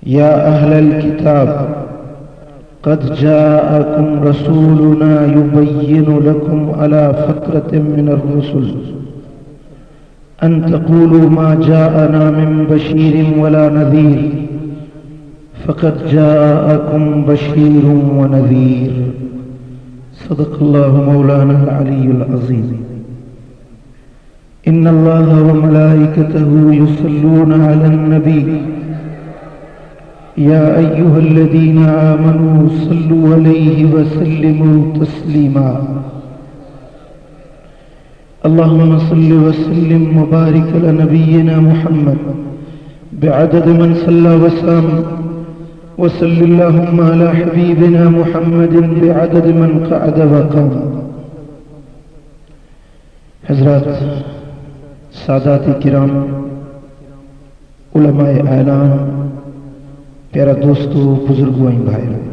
या अहलल किताब क़द जाअकुम रसूलुना युबय्यिनु लकुम अला फ़त्रतिन मिनर रुसुल अन तक़ूलू मा जाअना मिन बशीरिन वला नज़ीर फ़क़द जाअकुम बशीरुन व नज़ीर। सदक़ल्लाहु मौलाना अल-अलीयुल अज़ीम। इन्नल्लाह व मलाइकतहु युसल्लूना अलन नबी या अय्युहल्लज़ीना आमनू सल्लु अलैहि व सल्लिमू तस्लीमा। अल्लाहुम्मा सल्लि व सल्लिम व बारिक अला नबिय्यिना मुहम्मद बिअदद मन सल्ला व साम व सल्लल्लाहुम्मा अला हबीबिना मुहम्मदिन बिअदद मन क़अद व क़ाम। हज़रात, सादाती किराम, उलमाए आलाम, प्यारा दोस्तों, बुजुर्गों भाइयों,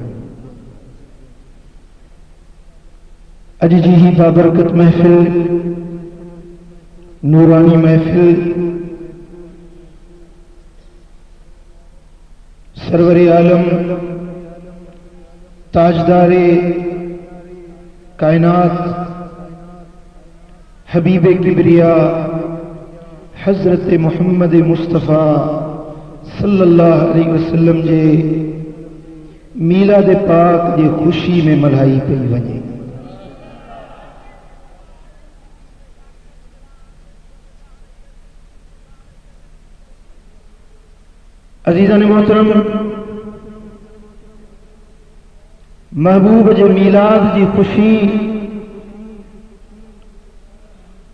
अज जी ही बाबरकत महफिल, नूरानी महफिल सरवरे आलम ताजदारे कायनात हबीबे किबरिया हजरत मोहम्मद मुस्तफ़ा सल्लल्लाहु अलैहि वसल्लम जे मीलाद पाक जे खुशी में मल्हाई पई वञे। अज़ीज़ान मोहतरम, महबूब जे मीलाद जी खुशी,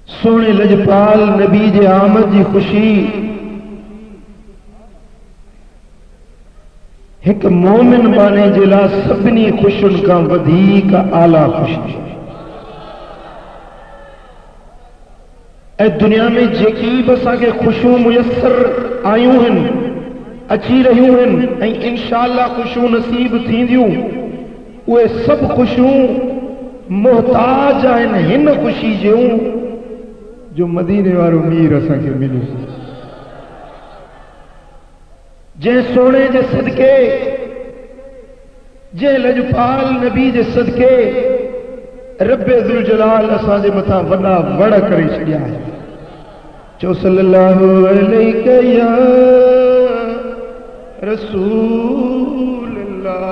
सोने लजपाल नबी जे आमद जी खुशी एक मोमिन बाने जे ला सभिनी खुशियुनि खां वधीक आला खुशी। ऐं दुनिया में जेकी बि असांखे खुशियूं मुयसर आयूं आहिनि, अची रहियूं आहिनि ऐं इंशाअल्लाह खुशियूं नसीब थींदियूं, उहे सभु खुशियूं मोहताज आहिनि हिन खुशी जूं जो मदीने वारो मीर असांखे मिलियो, जंहिं सोने जे सदके, जंहिं लजपाल नबी जे सदके रब्बे ज़ुल जलाल असांजे मथां वॾा वड़ करे छॾिया आहे। चो सल्लल्लाहु अलैहि या रसूल अल्लाह।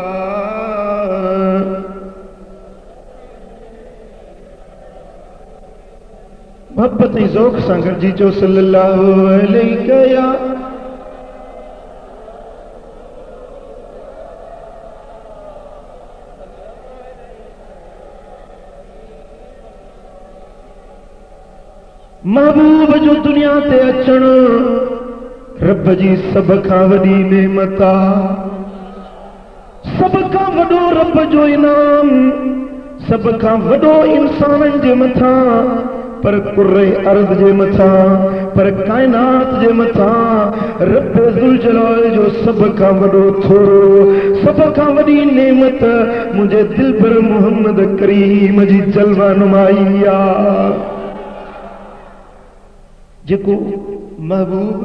मोहब्बत ऐं ज़ौक़ सां गॾिजी चो सल्लल्लाहु अलैहि या महबूब जो दुनिया ते अचण रब जी सब खां वॾी नेमत आ, सब खां वॾो रब जो इनाम, सब खां वॾो इंसाननि जे मथां, पर कुर्रे अर्ज़ जे मथां, पर कायनात जे मथां रब ज़ुल जलाल जो सब खां वॾो थोरो, सब खां वॾी नेमत मुंहिंजे दिलबर मोहम्मद करीम जी जलवा नुमाई आ। जेको महबूब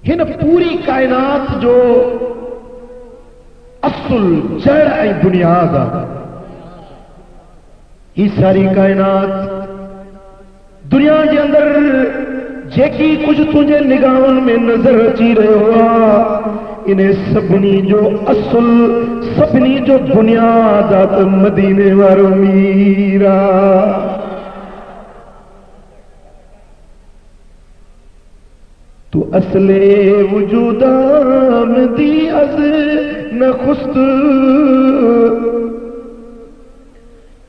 हिन पूरी कायनात जो असुल जड़ ऐं बुनियाद आहे। ही सारी कायनात दुनिया जे अंदर जेकी कुछ तुझे निगाहन में नजर अची रहियो आहे, इन्हें सभिनी जो असुल, सभिनी जो बुनियाद आहे त मदीने वारो मीर आहे। तू असले वजूदाम दी अज न खुस्त,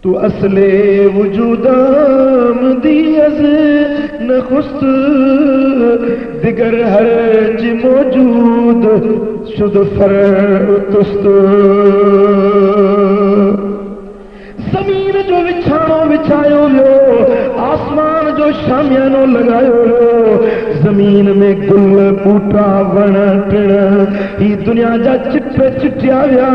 तू असले वजूदाम दी अज न खुस्त, दिगर हर्ज मौजूद शुद फर तुस्त। जमीन जो विछाणो विछायो वियो, आसमान जो शामियानो लगायो वियो, जमीन में गुल बूटा वण टिण ही दुनिया जा चिटे चिटिया विया,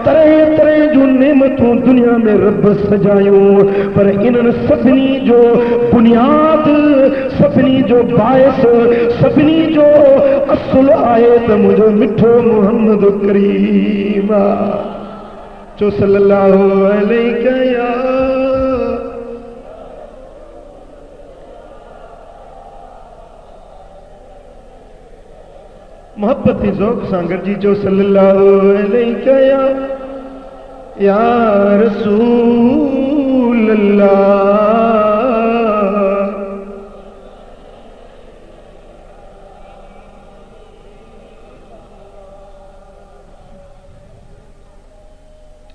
तरह तरह जूं नेमतूं दुनिया में रब सजायूं, पर इन्हनि सभिनी जो बुनियाद, सभिनी जो बायस सभिनी जो असुल आए तो मुझो मिठो मोहम्मद करीम जो सल्लल्लाहु अलैहि या मोहब्बत ज़ौक़ सां गॾिजी जो सल्लल्लाहु अलैहि या रसूल अल्लाह।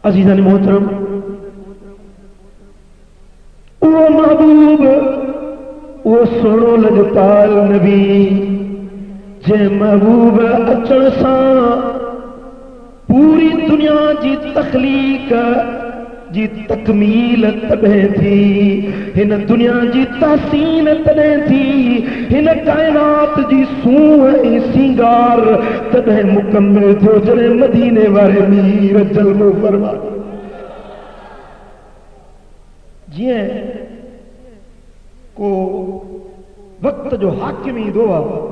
अज़ीज़ान मोहतरम, वो महबूब वो सोनो लजपाल नबी जे महबूब अचण सां पूरी दुनिया जी तख़लीक जी तकमील तॾहिं थी, हिन दुनिया जी तहसीन तॾहिं थी, हिन कायनात जी सूंह ऐं सींगार तॾहिं मुकम्मिल थियो जॾहिं मदीने वारे मीर जल्मो फरमायो। जीअं को वक़्त जो हाकिम ईंदो आहे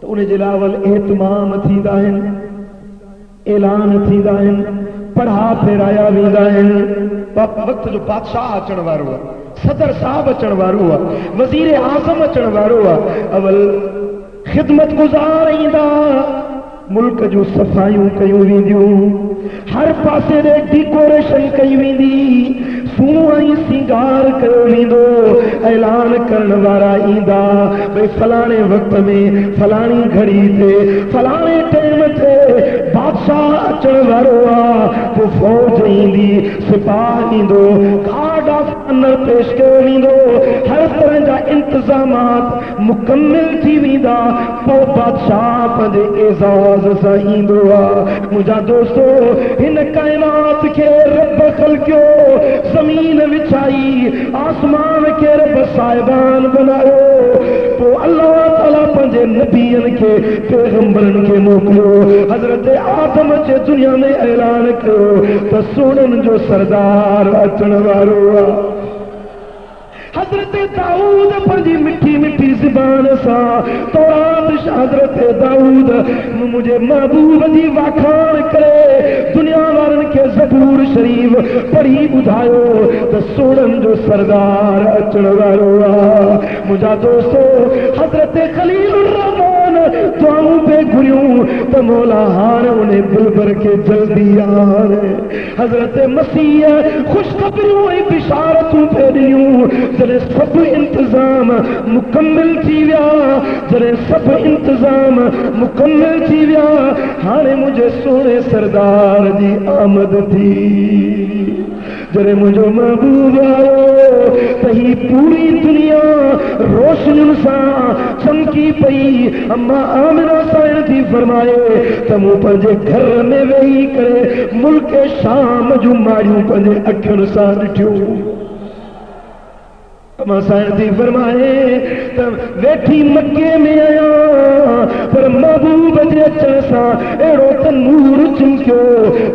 तो उन जे लावल एहतमाम थींदा आहिनि, ऐलान थींदा आहिनि, पढ़ा फेराया वेंदा आहिनि। वक़्त जो बादशाह अचण वारो आहे, सदर साहब अचण वारो आहे, वज़ीर आज़म अचण वारो आहे। अवल ख़िदमत गुज़ार ईंदा, मुल्क जूं सफ़ाइयूं कयूं वेंदियूं, हर पासे ॾे डेकोरेशन कई वेंदी, सूंह ऐं सिंगार कयो वेंदो, ऐलान करण वारा ईंदा भई फलाणे वक़्त में फलाणी घड़ी ते फलाणे टाइम ते बादशाह अचण वारो आहे। पोइ फौज ईंदी, सिपाह ईंदो, गार्ड ऑफ ऑनर पेश कयो वेंदो, हर तरह जा इंतज़ामात मुकम्मिल थी वेंदा। पोइ बादशाह पंहिंजे एज़ाज़ सां ईंदो आहे। मुंहिंजा दोस्तो, हिन कायनात खे रब ख़ल्क़ियो, ज़मीन विछाई, आसमान के रब साहिबान बनायो। तो अल्लाह ताला पंहिंजे नबीअनि खे पैगंबरनि खे मोकिलियो। हज़रत आदम जे दुनिया में ऐलान कयो त सोननि जो सरदार अचण वारो आहे। हज़रत दाऊद पंहिंजी मिठी मिठी ज़बान सां तौरात हज़रत दाऊद मुझे महबूब जी वाखाण करे दुनिया वारनि खे ज़बूर शरीफ़ पढ़ी ॿुधायो त सोननि जो सरदार अचण वारो आहे। मुंहिंजा दोस्तो, हज़रत ख़लीलुर रहमान दुआऊं पे घुरियूं त मौला हाणे उन दिलबर खे जल्दी आणे। हज़रत मसीह ख़ुशख़बरियूं ऐं बिशारतूं पे ॾिनियूं। जॾहिं सभु इंतज़ाम मुकम्मिल थी विया, जॾहिं सभु इंतज़ाम मुकम्मिल थी विया, हाणे मुंहिंजे सोने सरदार जी आमद थी। जॾहिं मुंहिंजो महबूब आयो त ही पूरी दुनिया रोशनियुनि सां चमकी पई। अम्मा आमिना साईं थी फरमाए त मूं पंहिंजे घर में वेही करे मुल्क शाम जूं माड़ियूं पंहिंजे अखियुनि सां ॾिठियूं। अम्मा साईं थी फरमाए त वेठी मके में आया, पर महबूब जे अचण सां अहिड़ो त नूर चिमकियो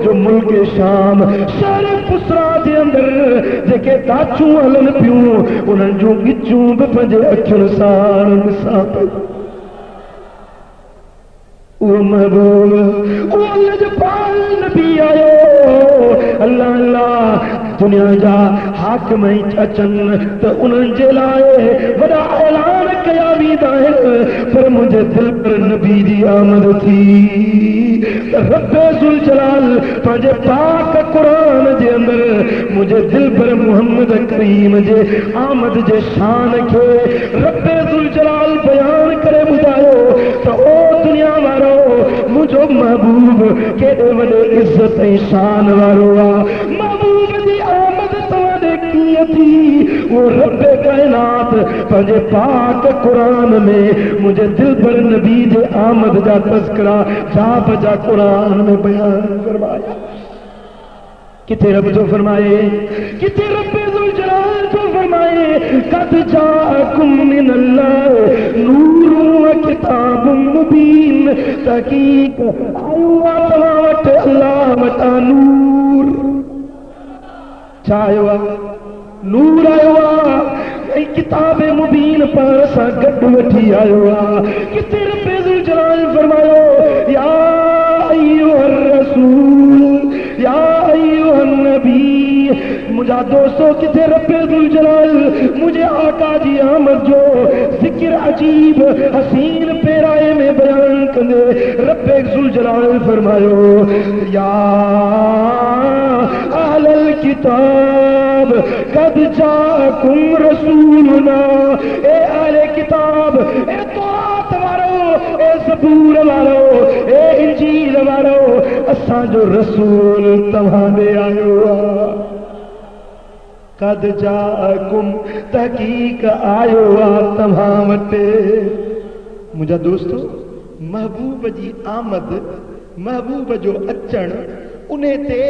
जो मुल्क शाम शहर पुसरा जे अंदरि जेके दाचूं हलनि पियूं उन्हनि जूं गिचूं बि पंहिंजे अखियुनि सां ॾिसां पई। वो महबूब, वो लजपाल नबी आयो। अल्लाह अल्लाह, दुनिया जा हाकिम अचनि त उन्हनि जे लाइ वॾा ऐलान कया वेंदा आहिनि, पर मुंहिंजे दिल पर नबी जी आमद थी त रब्बे ज़ुल जलाल पंहिंजे पाक क़ुरान जे अंदरि मुंहिंजे दिल पर मुहम्मद करीम जे आमद जे शान खे रब्बे ज़ुल जलाल बयान करे ॿुधायो त ओ दुनिया वारो, मुझो महबूब केॾे वॾे इज़त ऐं शान वारो आहे। महबूब जी आमद तव्हां कीअं थी? वो रब कायनात पंहिंजे पाक क़ुरान में मुंहिंजे दिल पर नबी जे आमद जा तज़किरा जाप जा क़ुरान में बयान फरमाया। किथे रब जो फरमाए, किथे रब ज़ुल जलाल जो फरमाए, कद जाअकुम मिनल्लाह नूरुन व किताबुम मुबीन। तहकीक आयो आहे तव्हां वटि अल्लाह वटां नूर। छा आयो आहे? नूर आयो आहे। ऐं किताब मुबीन पाण सां गॾु वठी आयो आहे। किथे रब्बे ज़ुल जलाल फरमायो या अय्युहर रसूल या अय्युहन नबी। मुझा दोस्तों किथे रब्बे ज़ुल जलाल मुझे आका जी आमद जो जिक्र अजीब हसीन पेराए में बयान कंदे रब्बे ज़ुल जलाल फरमायो या अहलल किताब कद जाकुम रसूलुना। ए अहले किताब, ए तौरात वारो, ए ज़बूर वारो, ए इंजील वारो, असां जो रसूल तव्हां ॾे आयो आहे। कद जाकुम तहकीक आयो आहे तव्हां वटि। मुंहिंजा दोस्तो, महबूब जी आमद, महबूब जो अचण, उन ते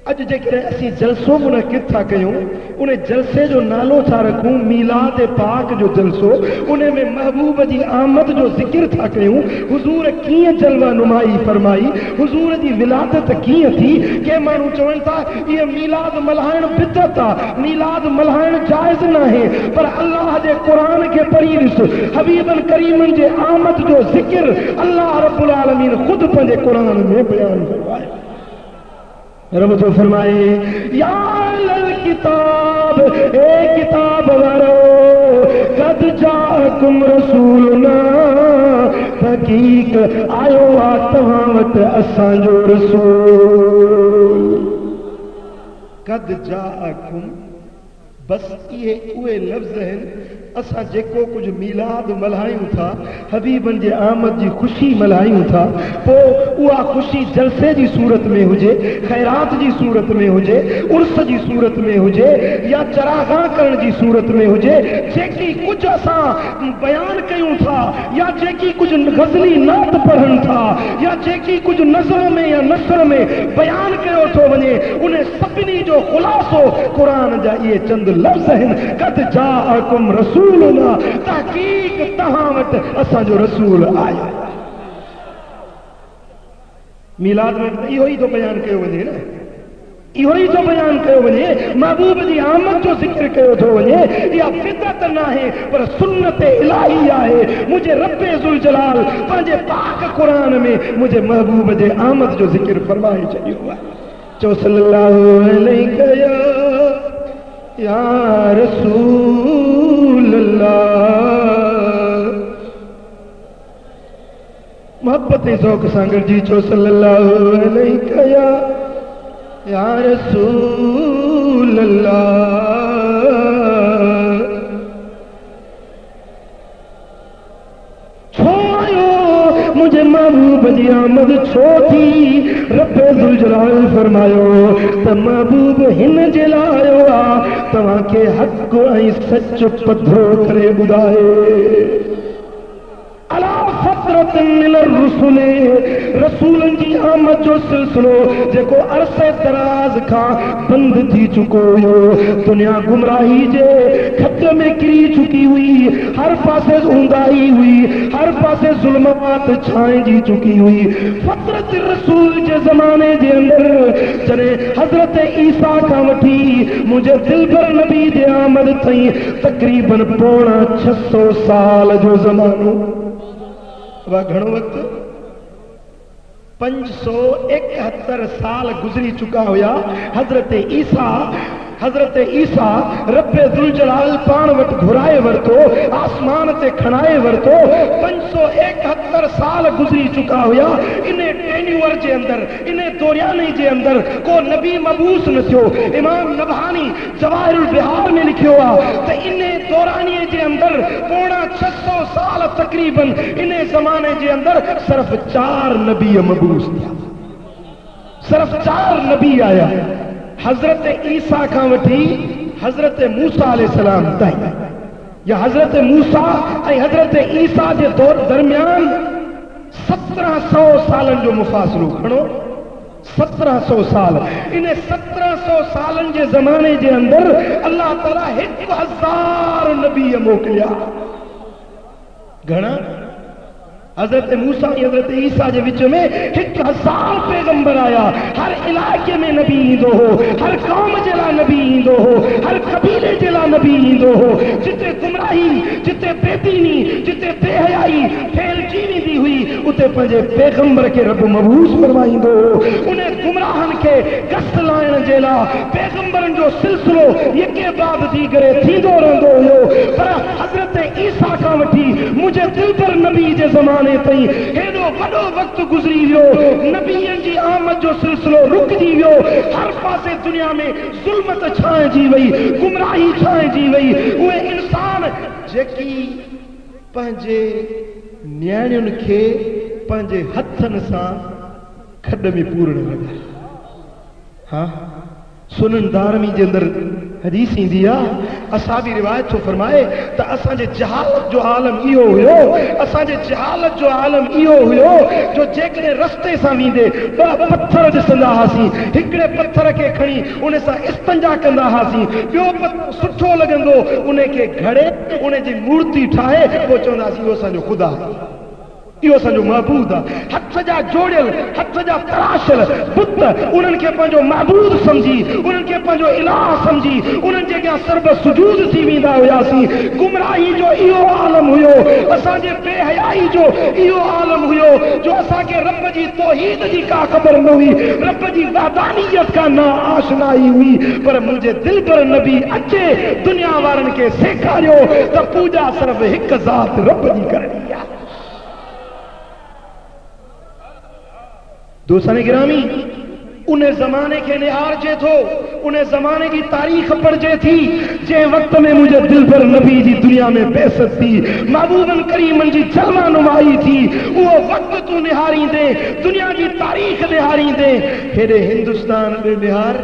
अज जेकॾहिं असीं जलसो मुनक़िद था कयूं, उन जलसे जो नालो छा रखूं? मीलाद पाक जो जलसो। उन में महबूब जी आमद जो ज़िक्र था कयूं, हुज़ूर कीअं जलवा नुमाई फरमाई, हुज़ूर जी विलादत कीअं थी। के माण्हू चवनि था इहे मीलाद मल्हाइण बिदअत आहे, मीलाद मल्हाइण जाइज़ न आहे, पर अल्लाह जे क़ुरान खे पढ़ी ॾिस, हबीबन करीमन जे आमद जो ज़िक्र अल्लाह रब्बुल आलमीन ख़ुदि पंहिंजे क़ुरान में बयान फरमाए। रब तो फरमाए या अहलल किताब, ए किताब वारो कद जाकुम रसूलुना। हकीक आयो आहे तव्हां वटि असांजो रसूल। कद जाकुम, बस इहे उहे लफ़्ज़ आहिनि असां जेको कुछ मीलाद मल्हायूं था, हबीबन जे आमद जी ख़ुशी मल्हायूं था, पोइ उहा ख़ुशी जलसे जी सूरत में हुजे, ख़ैरात जी सूरत में हुजे, उर्स जी सूरत में हुजे, या चरागाह करण जी सूरत में हुजे, जेकी कुछ असां बयान कयूं था, या जेकी कुछ गज़ली नात पढ़नि था, या जेकी कुछ नज़र में या नसर में बयान कयो थो वञे, उन सभिनी जो ख़ुलासो क़ुरान जा इहे चंद लफ़्ज़ आहिनि। कद जाअकुम रसूल, तहकीक तव्हां वटि असांजो रसूल आयो। मीलाद में इहो ई तो बयान कयो वञे न, इहो ई तो बयान कयो वञे, महबूब जी आमद जो ज़िक्र कयो थो वञे। इहा बिदअत न आहे पर सुन्नत इलाही आहे। मुंहिंजे रब्बे ज़ुल जलाल पंहिंजे पाक क़ुरान में मुंहिंजे महबूब जे आमद जो ज़िक्र फरमाए छॾियो आहे। चओ सल्लल्लाहु अलैहि या रसूल अल्लाह। मोहब्बत ज़ौक़ सां गॾिजी चओ सल्लल्लाहु अलैहि या रसूल अल्लाह। छो आयो मुझे महबूब जी आमद छो थी? रब्बे ज़ुल जलाल फरमायो त महबूब हिन जे लाइ आयो आहे तव्हांखे हक़ ऐं सच पधरो करे ॿुधाए। अला फतरत मिनर रसूल, रसूलन जी आमद जो सिलसिलो जेको अरसे दराज खां बंदि थी चुको हुयो। दुनिया गुमराही जे खत में किरी चुकी हुई, हर पासे ऊंदाही हुई, हर पासे ज़ुल्मात छाइजी चुकी हुई। फतरत रसूल जे ज़माने जे अंदर जॾहिं हज़रत ईसा खां वठी मुंहिंजे दिलबर नबी जे आमद ताईं तक़रीबन पौणा 600 साल जो ज़मानो। वह घणो वक़्तु 571 साल गुज़री चुका हुया। हज़रत ईसा रब्बे ज़ुल जलाल पाण वटि घुराए वरितो, आसमान ते खणाए वरितो। 571 साल गुज़री चुका हुया। इन टेन्यूअर जे अंदर, इन दौरियाने जे अंदर को नबी मबूस न थियो। इमाम नबहानी जवाहिरुल बिहार में लिखियो आहे त इन दौरानीअ जे अंदर पौणा 600 साल तक़रीबन इन ज़माने जे अंदर सिर्फ़ 4 नबी मबूस थिया, सिर्फ़ 4 नबी आया। हज़रत ईसा खां वठी हज़रत मूसा अलैहिस्सलाम ताईं, या हज़रत मूसा ऐं हज़रत ईसा जे दौर दरमियान 1700 सालनि जो मुफ़ासिलो खणो। 1700 साल। इन 1700 सालनि जे ज़माने जे अंदर अल्लाह ताला 1000 नबी मोकिलिया। घणा? हजरत मूसा हजरत ईसा के विच में 1000 पैगंबर आया। हर इलाके में नबी ईंदो हो, हर कौम जेला नबी ईंदो हो, हर कबीले जेला नबी ईंदो हो। जिते गुमराही, जिते बेदीनी, जिते बेहयाई फैलजी वेंदी हुई, उते पंहिंजे पैगंबर के रब मबूस फरमाईंदो हो। उन्हें गुमराहन के गस्त लाइण जेला पैगंबरन जो सिलसिलो यके बाद थी करे थींदो रहंदो हुयो। पर हजरत ईसा का वठी मुझे दिल पर नबी जे ज़माने तई हेडो वडो वक्त गुजरी वियो। नबीयन जी आमद जो सिलसिलो रुकजी वियो। हर पासे दुनिया में ज़ुल्मत छाइजी वई, गुमराही छाइजी वई। उहे इंसान जेकी पंहिंजे न्याणियुनि खे पंहिंजे हथनि सां खड में पूरण लॻा। हाँ, सुनन दारमी जे अंदर हदीस ईंदी आहे, असाबी रिवायत छो फरमाए त असांजे जहालत जो आलम इहो हुयो, असांजे जहालत जो आलम इहो हुयो जो जेकॾहिं रस्ते सां वेंदे ॿ पत्थर ॾिसंदा हुआसीं, हिकिड़े पत्थर खे खणी उन सां इस्तंजा कंदा हुआसीं, ॿियो पत्थर सुठो लॻंदो उन खे घड़े उन जी मूर्ति ठाहे पोइ चवंदासीं इहो असांजो ख़ुदा, इहो असांजो महबूद आहे। हथ जा जोड़ियल, हथ जा तराशल बुत उन्हनि खे पंहिंजो महबूद समझी, उन्हनि खे पंहिंजो इलाह समझी, उन्हनि जे अॻियां सर्ब सुजूद थी वेंदा हुआसीं। गुमराही जो इहो आलम हुयो, असांजे बेहयाई जो इहो आलम हुयो जो असांखे रब जी तौहीद जी का ख़बर न हुई, रब जी वहदानियत का ना आशनाई हुई। पर मुंहिंजे दिल पर नबी अचे दुनिया वारनि खे सेखारियो त पूजा सिर्फ़ हिकु ज़ात रब जी करणी आहे। दोस्तन गिरामी, उन ज़माने के निहारजे थो, उन ज़माने की तारीख़ पढ़जे थी जंहिं वक़्त में मुझे दिल पर नबी जी दुनिया में बेइज्जत थी, महबूबन करीमन जी जलवा नुमाई थी। वो वक़्त तू निहारींदे, दुनिया की तारीख़ निहारींदे, हेॾे हिंदुस्तान में निहार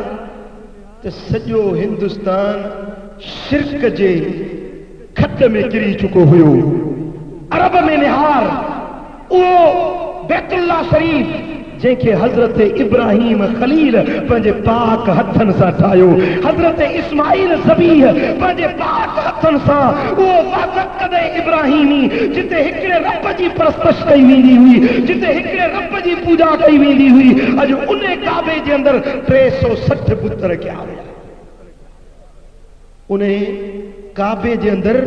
त सॼो हिंदुस्तान शिरक जे खट में किरी चुको हुयो। अरब में निहार, वो बैतुल्ला शरीफ जंहिंखे हज़रत इब्राहिम खलील पंहिंजे पाक हथनि सां ठाहियो, हज़रत इस्माइल ज़बीह पंहिंजे पाक हथनि सां उहो वाक़द इब्राहिमी जिते हिकिड़े रब जी परस्तश कई वेंदी हुई, जिते हिकिड़े रब जी पूजा कई वेंदी हुई, अॼु उन काबे जे अंदरि 360 बुत रखिया हुया। उन काबे जे अंदर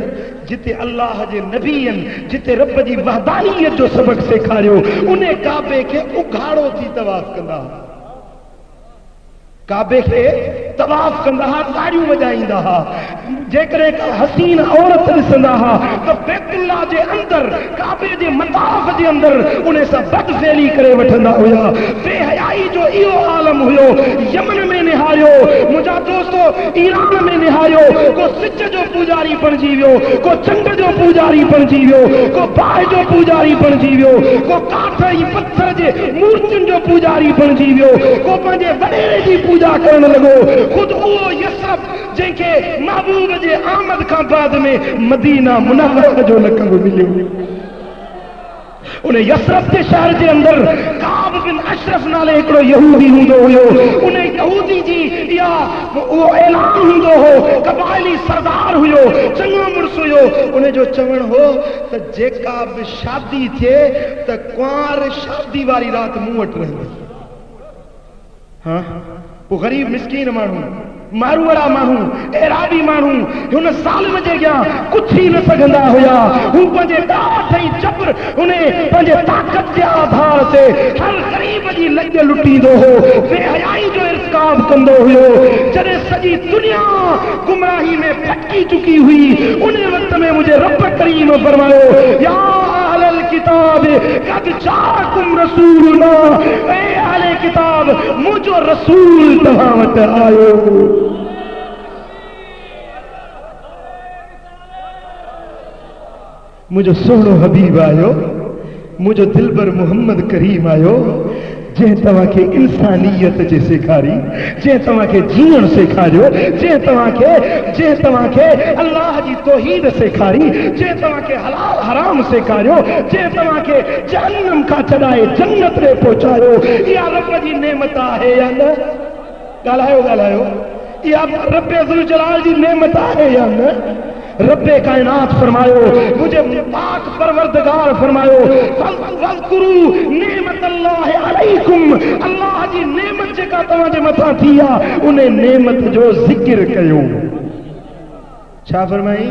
जिते अल्लाह जे नबीयन, जिते रब जी वहदानियत जो सबक सेखारियो, उन काबे के उघाड़ो थी तवाफ कंदा, काबे के तवाफ कंदा, ताड़ियूं वजाईंदा। जेकॾहिं का हसीन औरत ॾिसंदा त बैतुल्ला जे अंदर, काबे जे मताफ जे अंदर उन सां बदफ़ेली करे वठंदा हुया। बेहयाई जो इहो आलम हुयो। यमन में निहारियो, मुंहिंजा दोस्तो ईरान में निहारियो, को सिज जो पुजारी बणिजी वियो, को चंड जो पुजारी बणिजी वियो, को बाहि जो पुजारी बणिजी वियो, को काठ ऐं पत्थर जे मूर्तियुनि जो पुजारी बणिजी वियो, को पंहिंजे वॾेरे जी पूजा करण लॻो। ख़ुदि उहो यसरफ जंहिंखे महबूब जे आमद खां बाद में मदीना मुनव्वरा जो लक़ब मिलियो। उन यसरफ के शहर के अंदर काब बिन अशरफ नाले हिकिड़ो यहूदी हूंदो हुयो। उन यहूदी जी या वो ऐलान हूंदो हो, कबाइली सरदार हुयो, चङो मुड़स हुयो। उन जो चवण हो त जेका बि शादी थिए त कुंवार शादी वारी रात मूं वटि रहंदी। हाँ, वो गरीब मिस्कीन माण्हू, मारूअड़ा माण्हू, एराबी माण्हू हुन ज़ालिम जे अॻियां कुछ ही न सघंदा हुया। हू पंहिंजे ॾाढ ऐं जबर, हुने पंहिंजे ताक़त जे आधार ते हर ग़रीब जी लॼ लुटींदो हो, बेहयाई जो इर्तिकाब कंदो हुयो। जॾहिं सॼी दुनिया गुमराही में फटकी चुकी हुई, उन वक़्त में मुंहिंजे रब करीम फरमायो, या अहलल किताब कद जाकुम रसूलुना, ए अहले किताब मुंहिंजो रसूल तव्हां वटि आयो। मुझो सोहणो हबीब आयो, मुझो दिलबर मोहम्मद करीम आयो, जंहिं तव्हांखे इंसानियत जे सेखारी, जंहिं तव्हांखे जीअण सेखारियो, जंहिं तव्हांखे अल्लाह जी तौहीद सेखारी, जंहिं तव्हांखे हलाल हराम सेखारियो, जंहिं तव्हांखे जहन्नम खां छॾाए जन्नत ॾे पहुचायो। इहा रब जी नेमत आहे या न? ॻाल्हायो ॻाल्हायो, इहा रब ज़ुल जलाल जी नेमत आहे या न? रब्बे कायनात फरमायो, मुझे पाक परवरदिगार फरमायो, वज़कुरू नेमतल्लाहि अलैकुम, अल्लाह जी नेमत जेका तव्हांजे मथां थी आहे उन नेमत जो ज़िक्र कयो। छा फरमाई?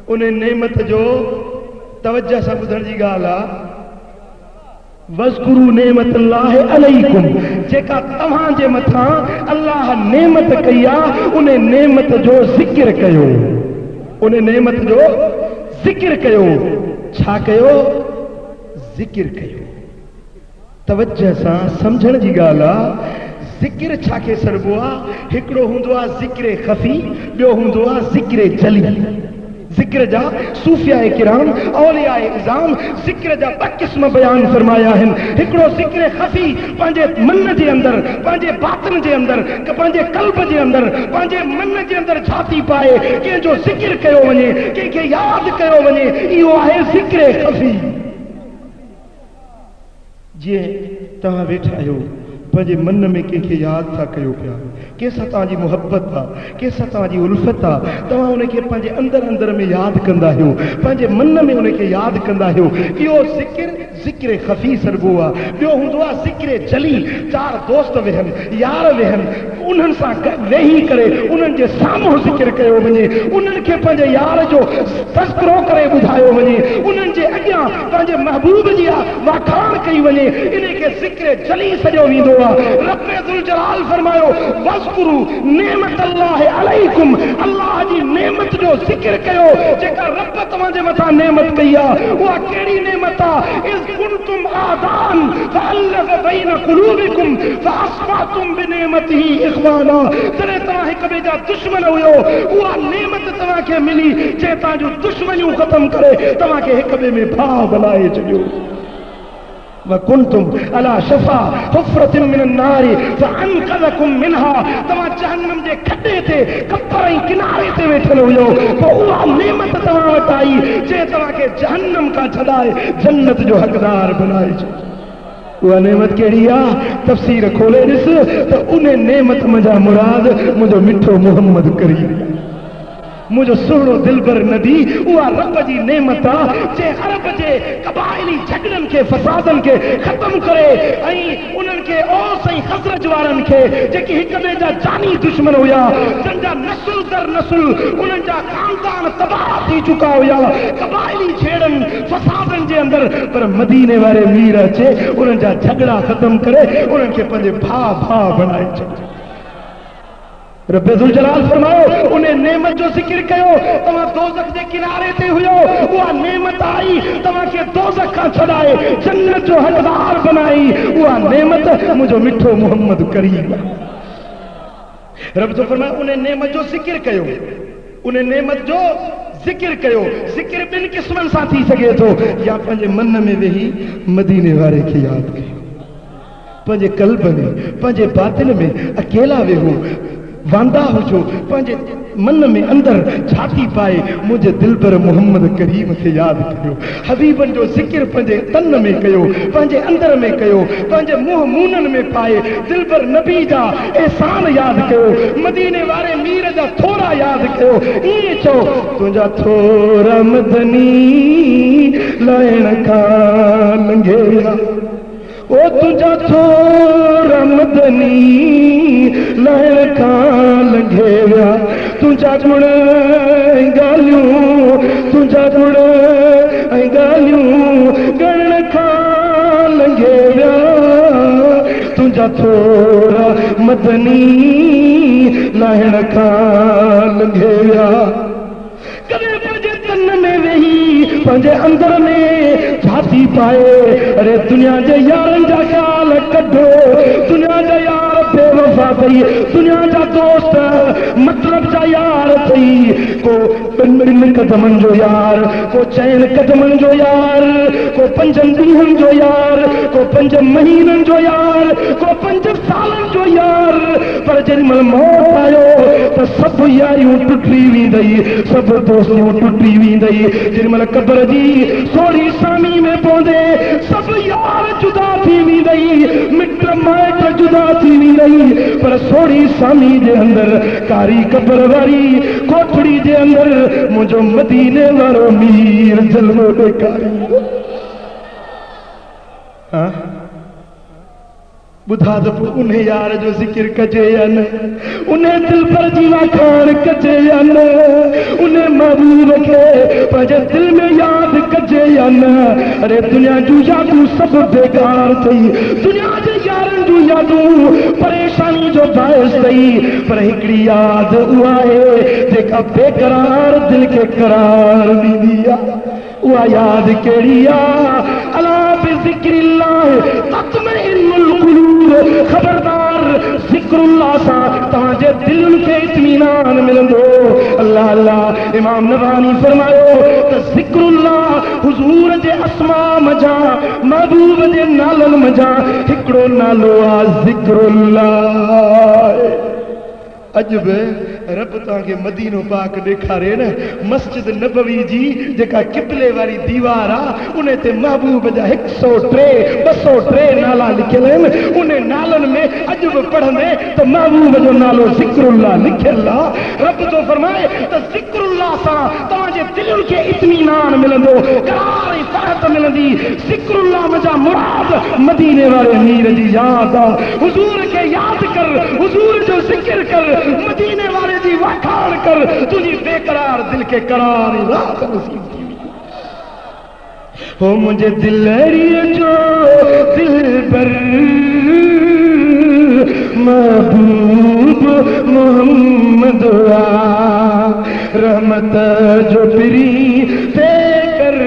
उन नेमत जो तवज्जो सां ॿुधण जी ॻाल्हि आहे। वज़कुरू नेमतल्लाहि अलैकुम, जेका तव्हांजे मथां अल्लाह नेमत कई आहे उन नेमत जो ज़िक्र कयो, उन नेमत जो ज़िक्र कयो। छा कयो? ज़िक्र कयो। तवज्जो सां समझण जी ॻाल्हि आहे। ज़िक्र छा खे सॾिबो आहे? हिकिड़ो हूंदो आहे ज़िक्र ख़फ़ी, ॿियो हूंदो आहे ज़िक्र जली। ज़िक्र जा सूफ़ियाए किराम औलियाए इज़ाम ज़िक्र जा ॿ क़िस्म बयान फरमाया आहिनि। हिकिड़ो ज़िक्र ख़फ़ी पंहिंजे मन जे अंदरि, पंहिंजे बातिन जे अंदरि, पंहिंजे क़ल्ब जे अंदरि, पंहिंजे मन जे अंदरि छाती पाए कंहिंजो ज़िक्र कयो वञे, कंहिंखे यादि कयो वञे, इहो आहे ज़िक्र ख़फ़ी। जीअं तव्हां वेठा आहियो पंहिंजे मन में कंहिंखे यादि था कयो पिया, कंहिंसां तव्हांजी मुहबत आहे, कंहिंसां तव्हांजी उल्फत आहे, तव्हां उनखे पंहिंजे अंदरि में यादि कंदा आहियो, पंहिंजे मन में उनखे यादि कंदा आहियो, इहो ज़िक्र ख़फ़ी सॾिबो आहे। ॿियो हूंदो आहे ज़िक्र जली, चार दोस्त वेहनि, यार वेहनि, उन्हनि सां वेही करे उन्हनि जे साम्हूं ज़िक्र कयो वञे, उन्हनि खे पंहिंजे यार जो तज़किरो करे ॿुधायो वञे, उन्हनि जे अॻियां पंहिंजे महबूब जी वाखाण कई वञे, इनखे ज़िक्र जली सॼो वेंदो आहे। रब्बे ज़ुल जलाल फरमायो, वज़कुरू नेमतल्लाहि अलैकुम, अल्लाह जी नेमत जो ज़िक्र कयो, जेका रब तव्हांजे मथां नेमत कई आहे। उहा कहिड़ी नेमत आहे? इज़ कुंतुम आदान फअल्लफ़ बैन क़ुलूबिकुम फअस्बहतुम बिनेमतिही इख़वाना, जॾहिं तव्हां हिक ॿिए जा दुश्मन हुयो, उहा नेमत तव्हांखे मिली जे तव्हांजूं दुश्मनियूं ख़तम करे तव्हांखे हिक ॿिए में भाउ बनाए छॾियो। वकुंतुम अला शफा हुफ़रतिन मिनन नारी फअनक़ज़कुम मिनहा, तव्हां जहन्नम जे खॾे ते कपर ऐं किनारे ते वेठल हुयो, पोइ उहा नेमत तव्हां वटि आई जे तव्हांखे जहन्नम खां छॾाए जन्नत जो हक़दार बनाए छॾियो। उहा नेमत कहिड़ी आहे? तफ़सीर खोले ॾिस त उन नेमत मुंहिंजा मुराद मुंहिंजो मिठो मोहम्मद करीम, मुझो सुहिणो दिलबर नबी। उहा रब जी नेमत आहे जे अरब जे क़बाइली झगड़नि खे, फसादनि खे ख़त्म करे ऐं उन्हनि खे औस ऐं ख़ज़रज वारनि खे जेके हिक ॿिए जा जानी दुश्मन हुया, जंहिंजा नस्ल दर नस्ल उन्हनि जा ख़ानदान तबाह थी चुका हुया क़बाइली छेड़नि फसादनि जे अंदरि, पर मदीने वारे मीर अचे उन्हनि जा झगड़ा ख़त्म करे उन्हनि खे पंहिंजे भाउ बनाए छॾियो। रब्बे ज़ुल जलाल फरमायो, उन नेमत जो ज़िक्र कयो। तव्हां दोज़ख जे किनारे ते हुयो, उहा नेमत आई तव्हांखे दोज़ख खां छॾाए जन्नत जो हक़दार बनाई, उहा नेमत मुंहिंजो मिठो मोहम्मद करीम। रब जो फरमायो, उन नेमत जो ज़िक्र कयो, उन नेमत जो ज़िक्र कयो। ज़िक्र ॿिनि क़िस्मनि सां थी सघे थो, या पंहिंजे मन में वेही मदीने वारे खे यादि कयो, पंहिंजे क़ल्ब में, पंहिंजे बातिन में अकेला वेहो, वांदा हुजो, पंहिंजे मन में अंदरि छाती पाए मुंहिंजे दिलबर मोहम्मद करीम खे यादि कयो। हबीबनि जो ज़िक्र पंहिंजे तन में कयो, पंहिंजे अंदरि में कयो, पंहिंजे मुंहं मूननि में पाए दिलबर नबी जा एहसान यादि कयो, मदीने वारे मीर जा थोरा यादि कयो। ईअं चओ, तुंहिंजा थोरा मदनी लाइण खां लंघे विया, ओ तुंहिंजा थोरा मदनी लाइण खां लंघे विया, तुंहिंजा गुण ऐं ॻाल्हियूं, तुंहिंजा गुण ऐं ॻाल्हियूं ॻणण खां लंघे विया, तुंहिंजा थोरा मदनी लाइण खां लंघे विया। कॾहिं पंहिंजे तन में वेही पंहिंजे अंदरि में छाती पाए, अरे दुनिया जे यारनि जा ख़्याल कढो, दुनिया जा यार बेवफा अथई, दुनिया जा दोस्त मतलब जा यार अथई, को ॿिनि कदमनि जो यार, को 4 कदमनि जो यार, को 5 ॾींहंनि जो यार, को 5 महीननि जो यार, को 5 सालनि जो यार, पर जेॾीमहिल मौत आयो त सभु यारियूं टुटी वेंदई, सभु दोस्तियूं टुटी वेंदई। जेॾीमहिल क़ब्र जी सोढ़ी सामी में पहुंदे सभु यार जुदा थी वेंदई, मिट माइट जुदा थी वेंदई, पर सोढ़ी सामी जे अंदरि कारी क़ब्र वारी कोठ खोपड़ी जे अंदर मुझो मदीने वारो मीर जलवो ॾेखारी। हाँ बुधा तो उन्हें यार जो जिक्र कजे या न, उन्हें दिल पर जीवा खान कजे या न, उन्हें महबूब के पंहिंजे दिल में याद कजे या न। अरे दुनिया जू यादू सब बेकार थी, दुनिया जे यारन जू यादू परेशानी जो बायस थी, पर हिकड़ी याद उहा है जेका बेकरार दिल के करार ॾींदी आहे। उहा याद कहिड़ी आहे? अला बिज़िक्रिल्लाह तत्मइन्नुल क़ुलूब। खबरदार ज़िक्रुल्लाह सां तव्हांजे दिलनि खे इत्मीनान मिलंदो। अल्लाह अल्लाह इमाम नवानी फरमायो त ज़िक्रुल्लाह हुज़ूर जे अस्मा मजा महबूब जे नालनि मजा हिकिड़ो नालो आहे ज़िक्रुल्लाह। अजब रब तव्हांखे मदीनो पाक ॾेखारे न, मस्जिद नबवी जी जेका किबले वारी दीवार आहे उन ते महबूब जा 103 203 नाला लिखियल आहिनि। उन नालनि में अजब पढ़ंदे त महबूब जो नालो ज़िक्रुल्लाह लिखियल आहे। रब तो फरमाए त ज़िक्रुल्लाह सां तव्हांजे दिलनि खे इत्मीनान मिलंदो, करार ऐं फ़रहत मिलंदी। ज़िक्रुल्लाह मजा मुराद मदीने वारे मीर जी याद आहे। हुज़ूर खे यादि कर, हुज़ूर जो ज़िक्र कर, मदीने वाले जी वखाण कर, तुझी बेकरार दिल के करार रात नसीब थी। हो मुझे दिलहरी जो दिल पर महबूब मोहम्मद रहमत जो पिरी देकर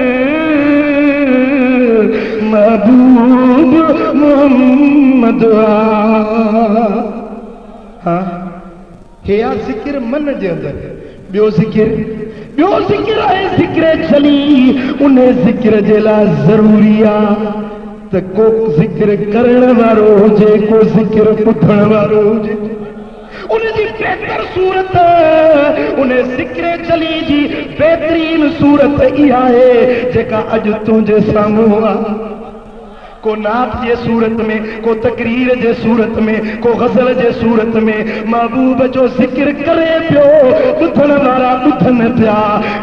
महबूब मोहम्मद। हाँ हेया ज़िक्र मन जे अंदर, ॿियो ज़िक्र आहे ज़िक्र चली। उन ज़िक्र जे लाइ ज़रूरी आहे त को ज़िक्र करण वारो हुजे, को ज़िक्र ॿुधण वारो हुजे। उनजी बेहतर सूरत, उन ज़िक्र चली जी बेहतरीन सूरत इहा आहे जेका अॼु तुंहिंजे साम्हूं आहे। को नात जे सूरत में, को तकरीर जे सूरत में, को गज़ल जे सूरत में महबूब जो ज़िक्र करे पियो। ॿुधण वारा ॿुधनि पिया,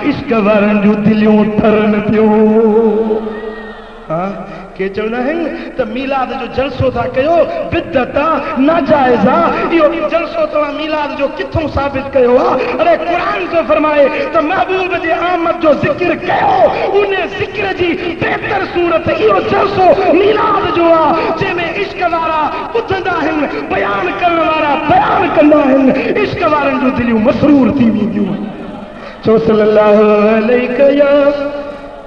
इश्क वारनि जूं दिलियूं ठरनि पियो। हाँ के चवंदा आहिनि त मीलाद जो जलसो था कयो, बिदत आहे, नाजाइज़ आहे। इहो जलसो तव्हां मीलाद जो किथों साबित कयो आहे? अरे क़ुरान तो फरमाए त महबूब जे आमद जो ज़िक्र कयो। उन ज़िक्र जी बेहतर सूरत इहो जलसो मीलाद जो आहे, जंहिंमें इश्क वारा ॿुधंदा आहिनि, बयान करण वारा बयान कंदा आहिनि, इश्क वारनि जूं दिलियूं मसरूर थी वेंदियूं। चो सल्लल्लाहु अलैहि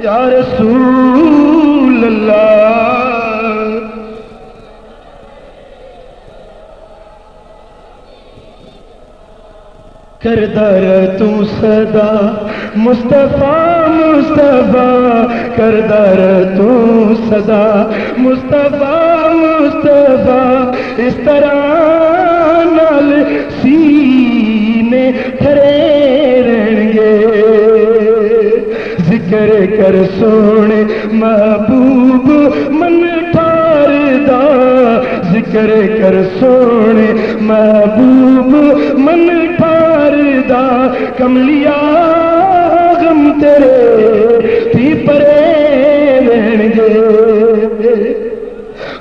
या रसूल अल्लाह। करदार तू सदा मुस्तफा मुस्तफा, करदार तू सदा मुस्तफा मुस्तफा। इस तरह नाल सीने खरे रहणगे, ज़िक्र कर सोने महबूब मन ठारदा, ज़िक्र कर सोने महबूब मन ठारदा। कमलिया गम तेरे थी परे रहणगे।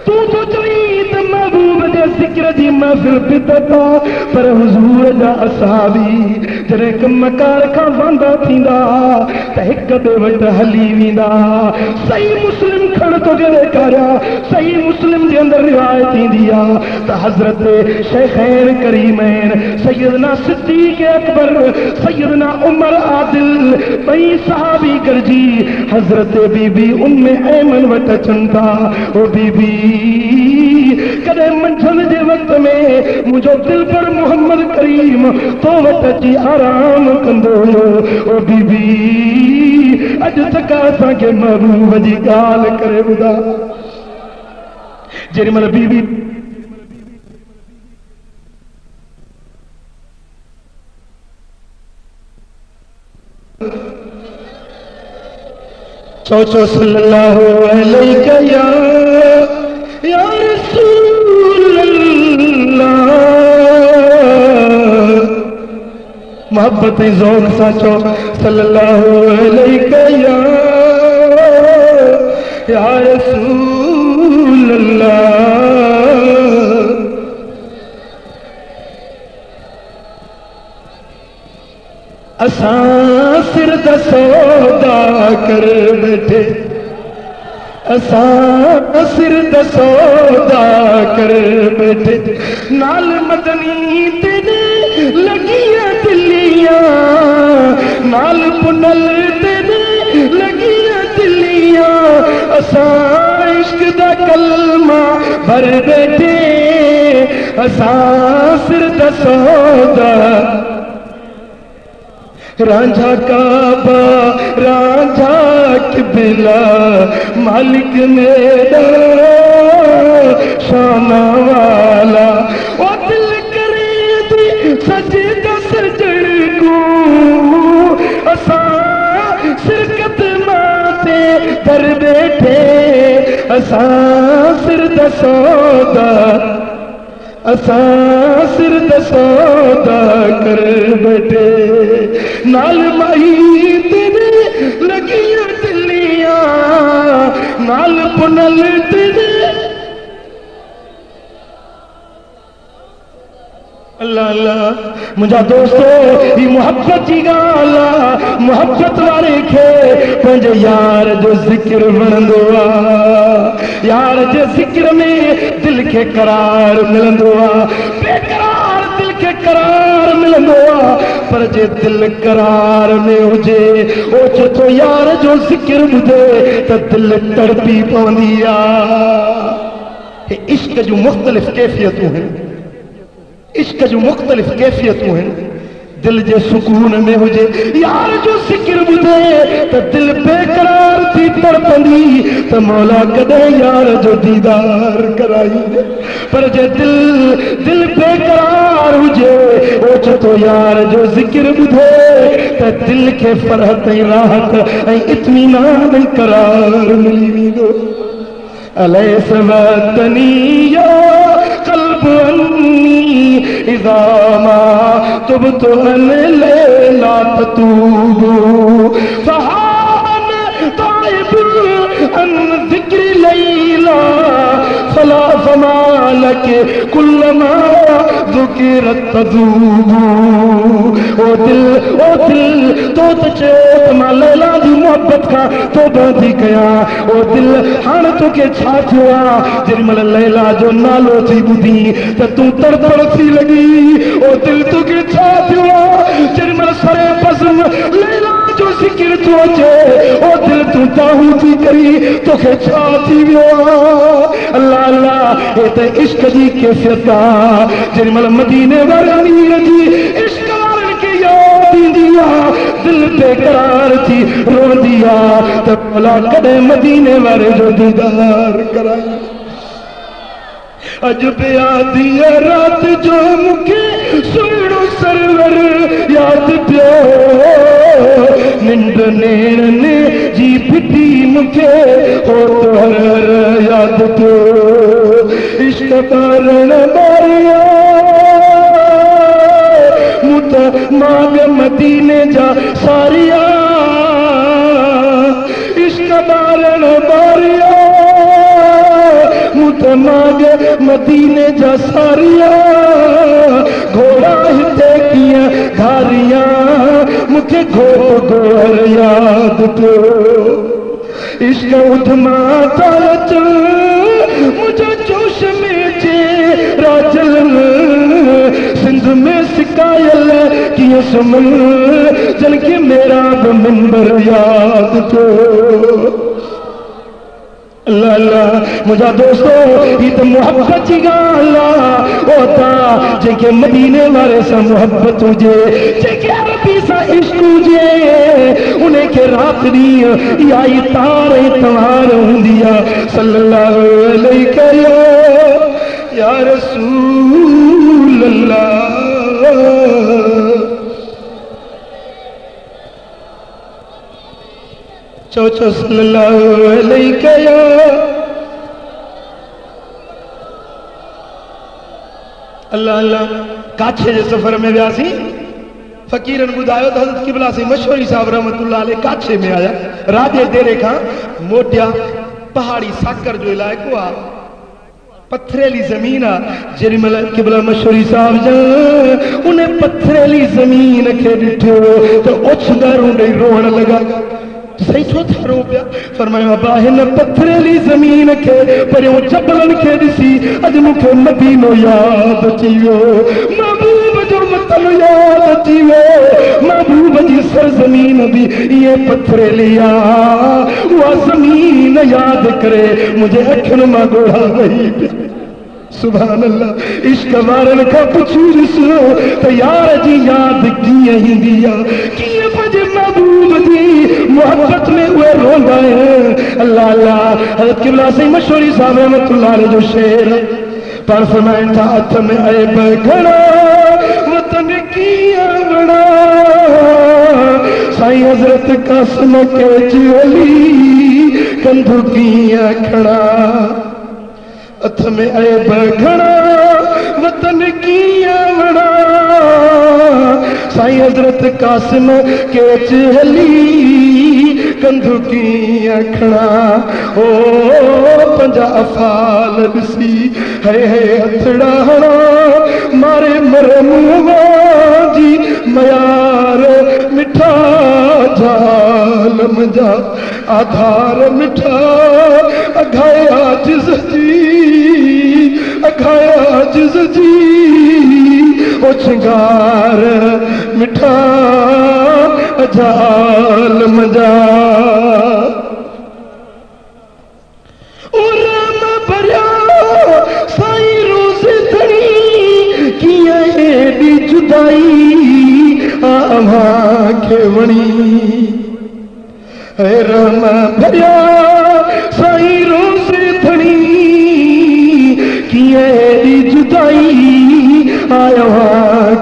तू तो चवीत महबूब जे ज़िक्र जी महफ़िल बिदता, पर हुज़ूर जा असहाबी जॾहिं कम कार खां वांदा थींदा त हिक ॿिए वटि हली वेंदा। सही मुस्लिम खण तो ॾेखारिया, सही मुस्लिम जे अंदरि रिवायत ईंदी आहे त हज़रत शेखैन करीमैन सैयदना सिद्दीक़ अकबर, सैयदना उमर आदिल ॿई सहाबी गॾिजी हज़रत बीबी उम्मे ऐमन वटि अचनि था। ओ बीबी कॾहिं मंझंदि जे वक़्त में मुंहिंजो दिल पर मोहम्मद करीम तो वटि अची आराम कंदो हुयो। ओ बीबी अॼु तक असांखे महबूब जी ॻाल्हि करे ॿुधा। जेॾी महिल बीबी चो सल्लल्लाहु अलैहि या रसूल अल्लाह। महबूब मोहब्बत ज़ौक़ सां चओ सल्लल्लाहु अलैहि या रसूल अल्लाह। असां सिर दा सौदा कर बैठे, असां सिर दा सौदा कर बैठे, नाल मदनी तेरे लगियां दिल्लियां, नाल पुनल तेरे लगियां दिल्लियां, असां इश्क दा कलमा भर बैठे, असां सिर दा सौदा। रांझा काबा रांझा किबला मालिक मेरा शाना वाला, ओ दिल करे दी सजदा सजण को, असा सिरकत माते कर बैठे, असा सिर दा सौदा, असां सिर दा सौदा कर बैठे, नाल माई तेरे लगियां दिल्लियां, नाल पुनल तेरे। अल्लाह अल्लाह मुझा दोस्तों ही मोहब्बत जी गाला, मोहब्बत वाले खे पंहिंजे यार जो जिक्र वणंदो आ, यार जे जिक्र में दिल के करार मिलंदो आ, बेकरार दिल के करार मिलंदो आ, पर जे दिल करार में हुजे ओ चो यार जो जिक्र ॿुधे त दिल तड़पी पवंदी आ। इश्क जूं मुख़्तलिफ़ कैफ़ियतूं आहिनि, इश्क जो मुख्तलिफ कैफियतूं हैं, दिल जे सुकून में हुजे यार जो जिक्र ॿुधे तो दिल बेकरार थी तड़पंदी, तो मौला कदे यार जो दीदार कराई, पर जे दिल बेकरार हुजे ओ छो यार जो जिक्र ॿुधे तो दिल के फरहत राहत इत्मीनान करार मिली वेंदो। अलैस वतनी या क़ल्ब अन्नी इज़ा मा तुबतु अन लैला ततूबु, फ़हान ताइब अन ज़िक्र लैला, फला फमा लके कुल्लमा ज़ुकिरत तज़ूबु। ओ दिल तो चेत मां लैला जी मोहब्बत का तो बांधी कया, ओ दिल हाण तोखे छा थियो आ, जेॾीमहिल लैला जो नालो थी ॿुधी त तूं तड़तड़ थी लॻी, ओ दिल तोखे छा थियो आ, जेॾीमहिल सरे बज़म लैला जो ज़िक्र थो अचे, ओ दिल तूं ताहू थी करी तोखे छा थी वियो आ। अल्लाह अल्लाह हे त इश्क जी कैफियत आ, जेॾीमहिल मदीने वारे अमीर जी इश्क वारनि खे याद ईंदी आ, दिल बेकरार थी रोंदी आ, त भला कॾहिं मदीने वारे जो दीदार कराई। अज पे आदि रात जो मुखे सुहिणो सरवर याद पियो, निंड नेरन जी फिटी मुखे हो तो हर याद पियो, इश्क कारण मारिया मुत माग मदीने जा सारिया, इश्क कारण मारिया मुत माग मदीने जा सारिया, घोड़ा हिते किया धारिया मुखे घोड़ गोहर याद पियो, इश्क उधमा तालच मुझे जोश में जे राजल, सिंध में सिकायल किए सुमन जन के मेरा मिंबर याद पियो। अल्लाह अल्लाह मुझा दोस्तों ही तो मोहब्बत जी ॻाल्हि आ, ओता जेके मदीने वारे सां मोहब्बत हुजे, जेके अरबी सां इश्क हुजे, उन्हें के रात ॾींहुं इहा ई तार ऐं तवार हूंदी आ। सल्लल्लाहु अलैहि या रसूल अल्लाह। चो सल्लल्लाहु अलैहि अल्लाह अल्लाह। काछे जे सफ़र में वियासीं, फ़कीरन ॿुधायो त हज़रत क़िबला से मशहूरी साहब रहमतुल्लाह अलैह काछे में आया राजे देरे खां मोटिया पहाड़ी साकर जो इलाइक़ो आहे पथरेली ज़मीन आहे जेॾी महिल क़िबला मशहूरी साहब जन उन पथरेली ज़मीन खे ॾिठो त ओछंगारूं ॾेई रोअण लॻा सही छो था रो पिया फरमायो अबा हिन पथरेली ज़मीन खे परियों जबलनि खे ॾिसी अॼु मूंखे मदीनो यादि अची वियो महबूब जो वतन यादि अची वियो महबूब जी सरज़मीन बि इहे पथरेली आहे उहा ज़मीन यादि करे मुंहिंजे अखियुनि मां ॻोढ़ा वही पिया सुभान अल्लाह इश्क वारनि खां पुछी ॾिसो त यार जी यादि कीअं ईंदी आहे कीअं पंहिंजे महबूब जी मोहब्बत में उहे रोंदा आहिनि अल्लाह अल्लाह हज़रत क़िबला से मशहूरी साहब रहमतुल्लाह अलैह जो शेर पर फरमाइनि था हथ में ऐब घणा वतन कीअं वणा साईं हज़रत कासिम के चोली कंधु कीअं खणा हथ में ऐब घणा वतन कीअं वणा साईं हज़रत कासिम के चली कंधु कीअं खणा ओ पंजा अफ़ाल ॾिसी है हथड़ा हणा मारे मर मुंहुं जी मयार मिठा जालम जा आधार मिठा अघाया जिज़ जी ओ छिंगार मिठा जालम जा ओ राम भरिया साईं रोज़ धणी कीअं एॾी जुदाई अव्हांखे वणी हे राम भरिया साईं रोज़ धणी कीअं एॾी जुदाई आयो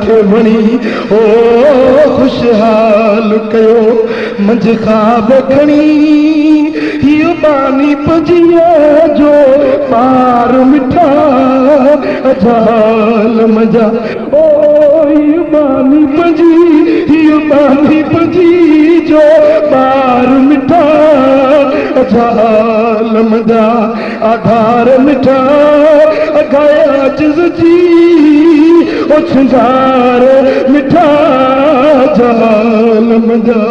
खे वणी ओ खुशहाल कयो मंझ ख़्वाब खणी हीअ बानी पजीअ जो पार मिठा अजाल मजा ओ हीअ बानी पजी जो पार मिठा अजाल मजा आधार मिठा अघाया जिज़ जी ओ छिंगार मिठा जाल मजा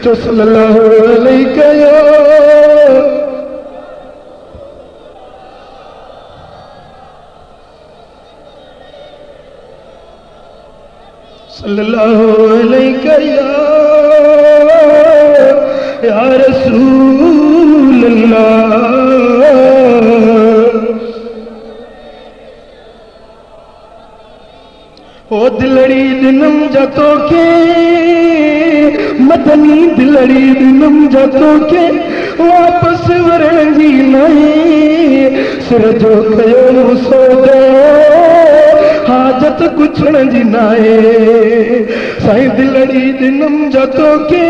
जो सल्लल्लाहु अलैहि कयो सल्लल्लाहु अलैहि या रसूल अल्लाह ओ दिलड़ी दिनम जतो के मदनी दिलड़ी दिनम जतो के वापस वरण जी नहीं सिर जो कयो सौदो हाजत कुछण जी नाए साईं दिलड़ी दिनम जतो के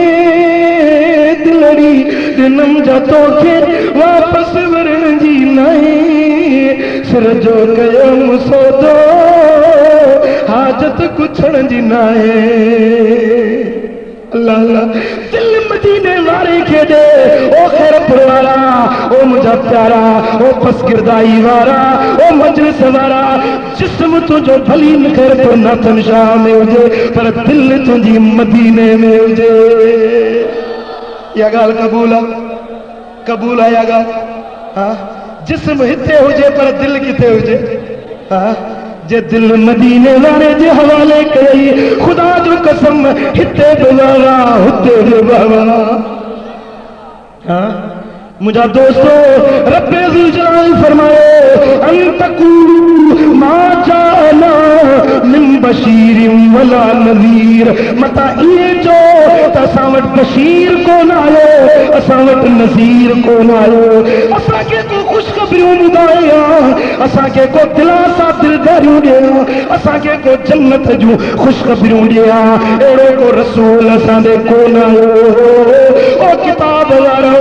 दिलड़ी दिनम जतो के वापस वरण जी नहीं सिर जो कयो सौदो हाजत कुछण जी नाए अल्लाह अल्लाह दिल मदीने वारे के दे ओ खैरपुर वाला ओ मुझा प्यारा ओ पसगिरदाई वाला ओ मजलिस वाला जिस्म तुझो भली खैरपुर नाथन शाह में हुजे पर दिल तुझी मदीने में हुजे या गाल कबूल है या गाल हाँ जिस्म हिते हुजे पर दिल किथे हुजे हाँ जे दिल मदीने वाले जे हवाले कई खुदा जो कसम हिते बि वारा हुते बि वारा हाँ मुझा दोस्तों रब्बे ज़ुल जलाल फरमाए अंतकू मा जाना मिन बशीरिन वला नज़ीर मता ये जो असां वटि बशीर कोन आयो असां वटि नज़ीर कोन आयो असांखे को ख़ुशख़बरियूं ॿुधाया असांखे को दिलासा दिलदारियूं ॾिया असांखे को जन्नत जूं ख़ुशख़बरियूं ॾिया अहिड़ो को रसूल असांजे कोन आयो ओ किताब वारो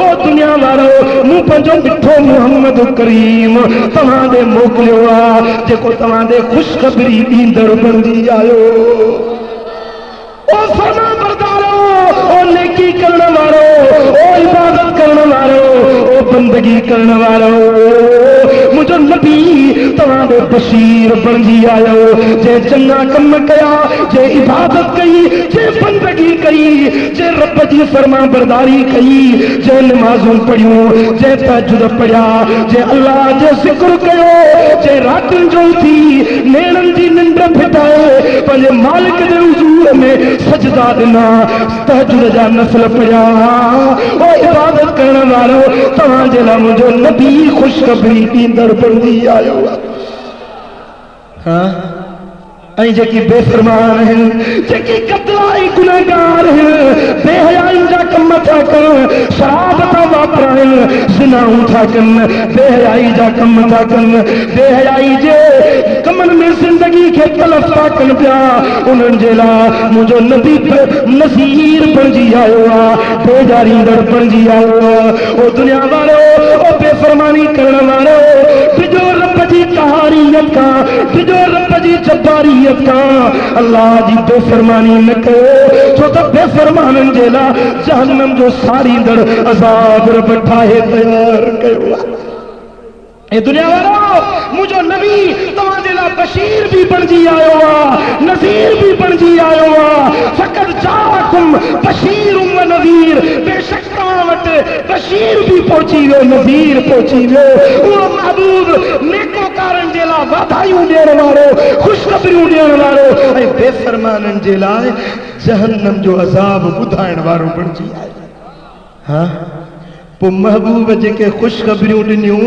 ओ दुनिया वारो मूं पंहिंजो मिठो मोहम्मद करीम तव्हां ॾे मोकिलियो आहे जेको तव्हां ॾे ख़ुशख़बरी ॾींदड़ बणिजी आयो ओ फरमा बरदारो, ओ नेकी करने वालो, ओ इबादत करने वालो, ओ बंदगी करने वालो, मुझो नबी तवादे बशीर बन जी आयो। जे चंगा कम कया, जे इबादत कई, जे बंदगी कई, जे रब जी फरमा बरदारी कई, जे नमाजों पढ़ियो, जे तहज्जुद पढ़िया, जे अल्लाह जे जिक्र कयो, जे रातन जो थी नेणन जी निंड फिटाए, पंहिंजे मालिक जे हुजूर में सजदा दिना, तहज्जुद जा नफल पढ़िया। ओ इबादत करण वारो तव्हांजे लाइ मुंहिंजो नबी ख़ुशख़बरी ॾींदड़ बणजी आयो आहे। हाँ ऐं जेकी बेफ़रमान आहिनि, जेकी कतलाई गुनहगार आहिनि, बेहयाई जा कम था कनि, शराब था वापराइनि, ज़िनाऊं था कनि, बेहयाई जा कम था कनि, बेहयाई जे कमनि में ज़िंदगी खे तलफ़ था कनि पिया, उन्हनि जे लाइ मुंहिंजो नबी नज़ीर बणिजी आयो आहे, बेजारींदड़ बणिजी आयो आहे। ओ दुनिया वारो, ओ बेफ़रमानी करण वारो, ॾिजो रब जी कहारियत खां, ॾिजो रब जी जब्बारियत का, अल्लाह जी बेफरमानी न कयो, छो त बेफरमाननि जे लाइ जहन्नम जो सारींदड़ अज़ाब रब ठाहे तयार कयो आहे। ए दुनिया वारो, मुझो नबी तव्हांजे लाइ बशीर भी बणिजी आयो आहे, नज़ीर भी बणिजी आयो आहे। फ़क़त जाकुम बशीरुम व नज़ीर, बेशक तव्हां वटि बशीर भी पहुची वियो, नज़ीर पहुची वियो। उहो महबूब नेकोकारनि जे लाइ वाधायूं ॾियण वारो, ख़ुशख़बरियूं ॾियण वारो, ऐं बेफ़रमाननि जे लाइ जहन्नम जो अज़ाब ॿुधाइण वारो बणिजी आयो। हाँ पोइ महबूब जेके ख़ुशख़बरियूं ॾिनियूं,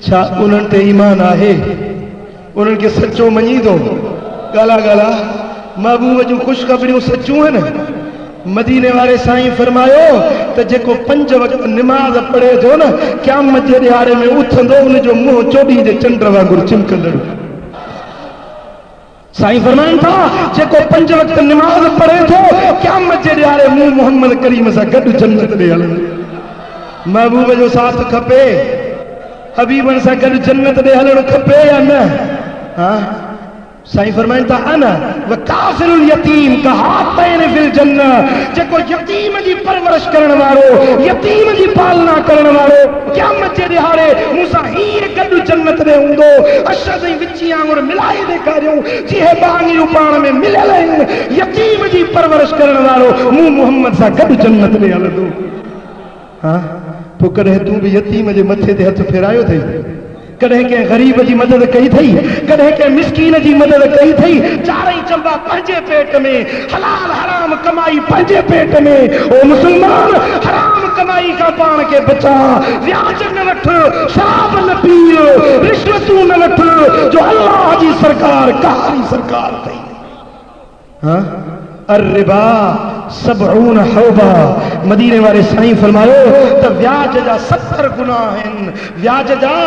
छा उन्हनि ते ईमान आहे? उन्हनि खे सचो मञी थो? ॻाल्हा ॻाल्हा महबूब जूं ख़ुशख़बरियूं सचूं आहिनि। मदीने वारे साईं फरमायो त जेको 5 वक़्त निमाज़ पढ़े थो न, क़यामत जे ॾियारे में उथंदो, उनजो मुंहुं चोॾी जे चंड वांगुरु चिमकंदड़। साईं फरमाइनि था, जेको 5 वक़्त निमाज़ पढ़े थो, क़यामत जे ॾियारे मुंहुं मोहम्मद करीम सां गॾु जन्नत ॾे हलंदो। महबूब जो साथ खपे, हबीबन सां गॾु जन्नत ॾे हलणु खपे या न? हाँ साईं फरमाइनि था, अन व काफ़िरुल यतीम का हातैन फिल जन्नह, जेको यतीम जी परवरिश करण वारो, यतीम जी पालना करण वारो, क़यामत जे ॾियारे मूंसां हीअं गॾु जन्नत ॾे हूंदो। अशद ऐं विची आंगुर मिलाए ॾेखारियूं, जीअं ॿांगियूं पाण में मिलियल आहिनि। यतीम जी परवरिश करण वारो मूं मोहम्मद सां गॾु जन्नत ॾे हलंदो। हाँ पोइ कॾहिं तूं बि यतीम जे मथे ते हथ फेरायो अथई? कॾहिं कंहिं ग़रीब जी मदद कई अथई? कॾहिं कंहिं मिसकीन जी मदद कई अथई? चारई चंबा पंहिंजे पेट में, हलाल हराम कमाई पंहिंजे पेट में। ओ मुसलमान, हराम कमाई खां पाण खे बचा, व्याज न वठ, शराब न पी, रिश्वतूं न वठ, जो अल्लाह जी सरकार कहारी सरकार अथई। हाँ अर्रिबा सबऊन हौबा, मदीने वारे साईं फरमायो त व्याज जा 70 गुनाह आहिनि। व्याज जा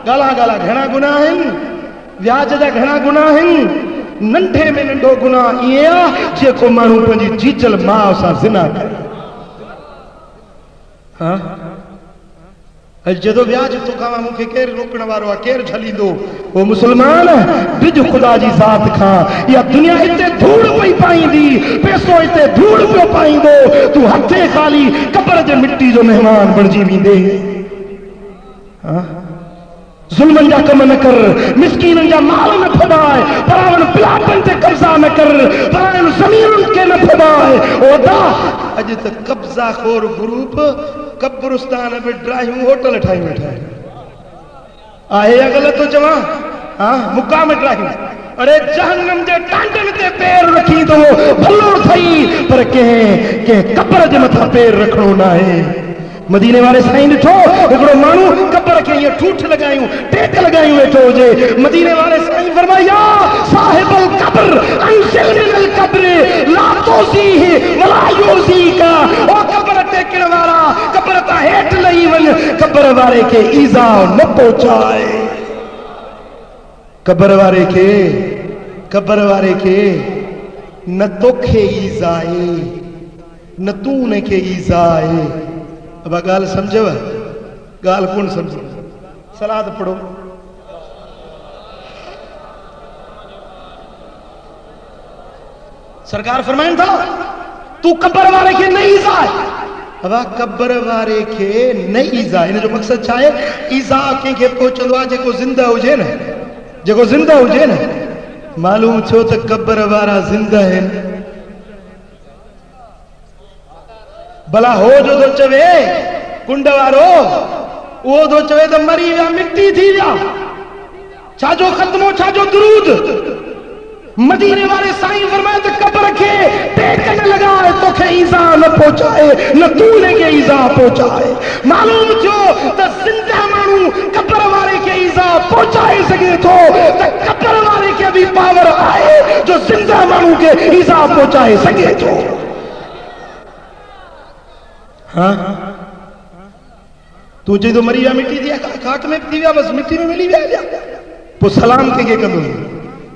ॻाल्हा ॻाल्हा घणा गुनाह आहिनि? व्याज जा घणा गुनाह आहिनि? नंढे में नंढो गुनाह ईअं आहे जेको माण्हू पंहिंजी जीजल माउ सां ज़िना करे। हाँ जदों व्याज तो खावा मूंखे केरु रोकण वारो आहे, केरु झलींदो? ओ मुसलमान, डिज खुदा जी ज़ात खां, या दुनिया हिते धूड़ पई पाईंदी, पैसो हिते धूड़ पियो पाईंदो, तूं हथे ख़ाली कब्र जे मिट्टी जो मेहमान बणिजी वेंदे। हाँ जुल्मन जा कम न कर, मिसकीनन जा माल न फबाए, परावन प्लाटन ते कब्जा न कर, परावन ज़मीनुन के न फबाए। ओदा अज तक कब्जा खोर ग्रुप कब्रिस्तान में ड्राइंग होटल ठाही वेठा आहे या ग़लत तो चवां? हाँ मुकाम ड्राइंग। अरे जहन्नम जे टांडन ते पैर रखी तो भलो थई, पर के कब्र जे मथा पैर रखणो ना है। मदीने वाले साईं ॾिठो हिकिड़ो माण्हू कब्र खे ईअं ठूठ लॻायूं, टेक लॻायूं वेठो हुजे। मदीने वाले साईं फरमाया, साहिबुल कब्र अंसिल मिनल कब्र ला तोसीह वला यूसीका। ओ कब्र टेकण वारा, कब्र तां हेठ लही वञ, कब्र वारे खे ईज़ा न पहुचाए। कब्र वारे खे न तोखे ईज़ा आहे, न तू उनखे ईज़ा आहे। अब गाल समझव? गाल कौन समझ? सलाद पढ़ो। सरकार फरमाइन था तू कब्र वारे के नहीं ईज़ा अब कब्र वारे के नहीं ईज़ा इन जो मकसद छा है ईज़ा कंहिंखे पहुचंदो आहे जेको ज़िंदा हुजे न जेको ज़िंदा हुजे न मालूम छो त कब्र वारा ज़िंदा आहिनि भला हो जो तो चवे कुंड वारो वो तो चवे तो मरी विया मिट्टी थी विया छाजो खत्मो छाजो दुरूद मदीने वाले साईं फरमाए तो कब्र के टेक न लगाए तो के ईज़ा न पहुंचाए न तूने के ईज़ा पहुंचाए मालूम जो तो जिंदा मानू कब्र वाले के ईज़ा पहुंचाए सके तो कब्र वाले के भी पावर आए जो जिंदा मानू के ईज़ा पहुंचाए सके तो हाँ तू जो मरी विया मिट्टी थी खाक में थी विया बस मिट्टी में मिली विया पो सलाम के कंदो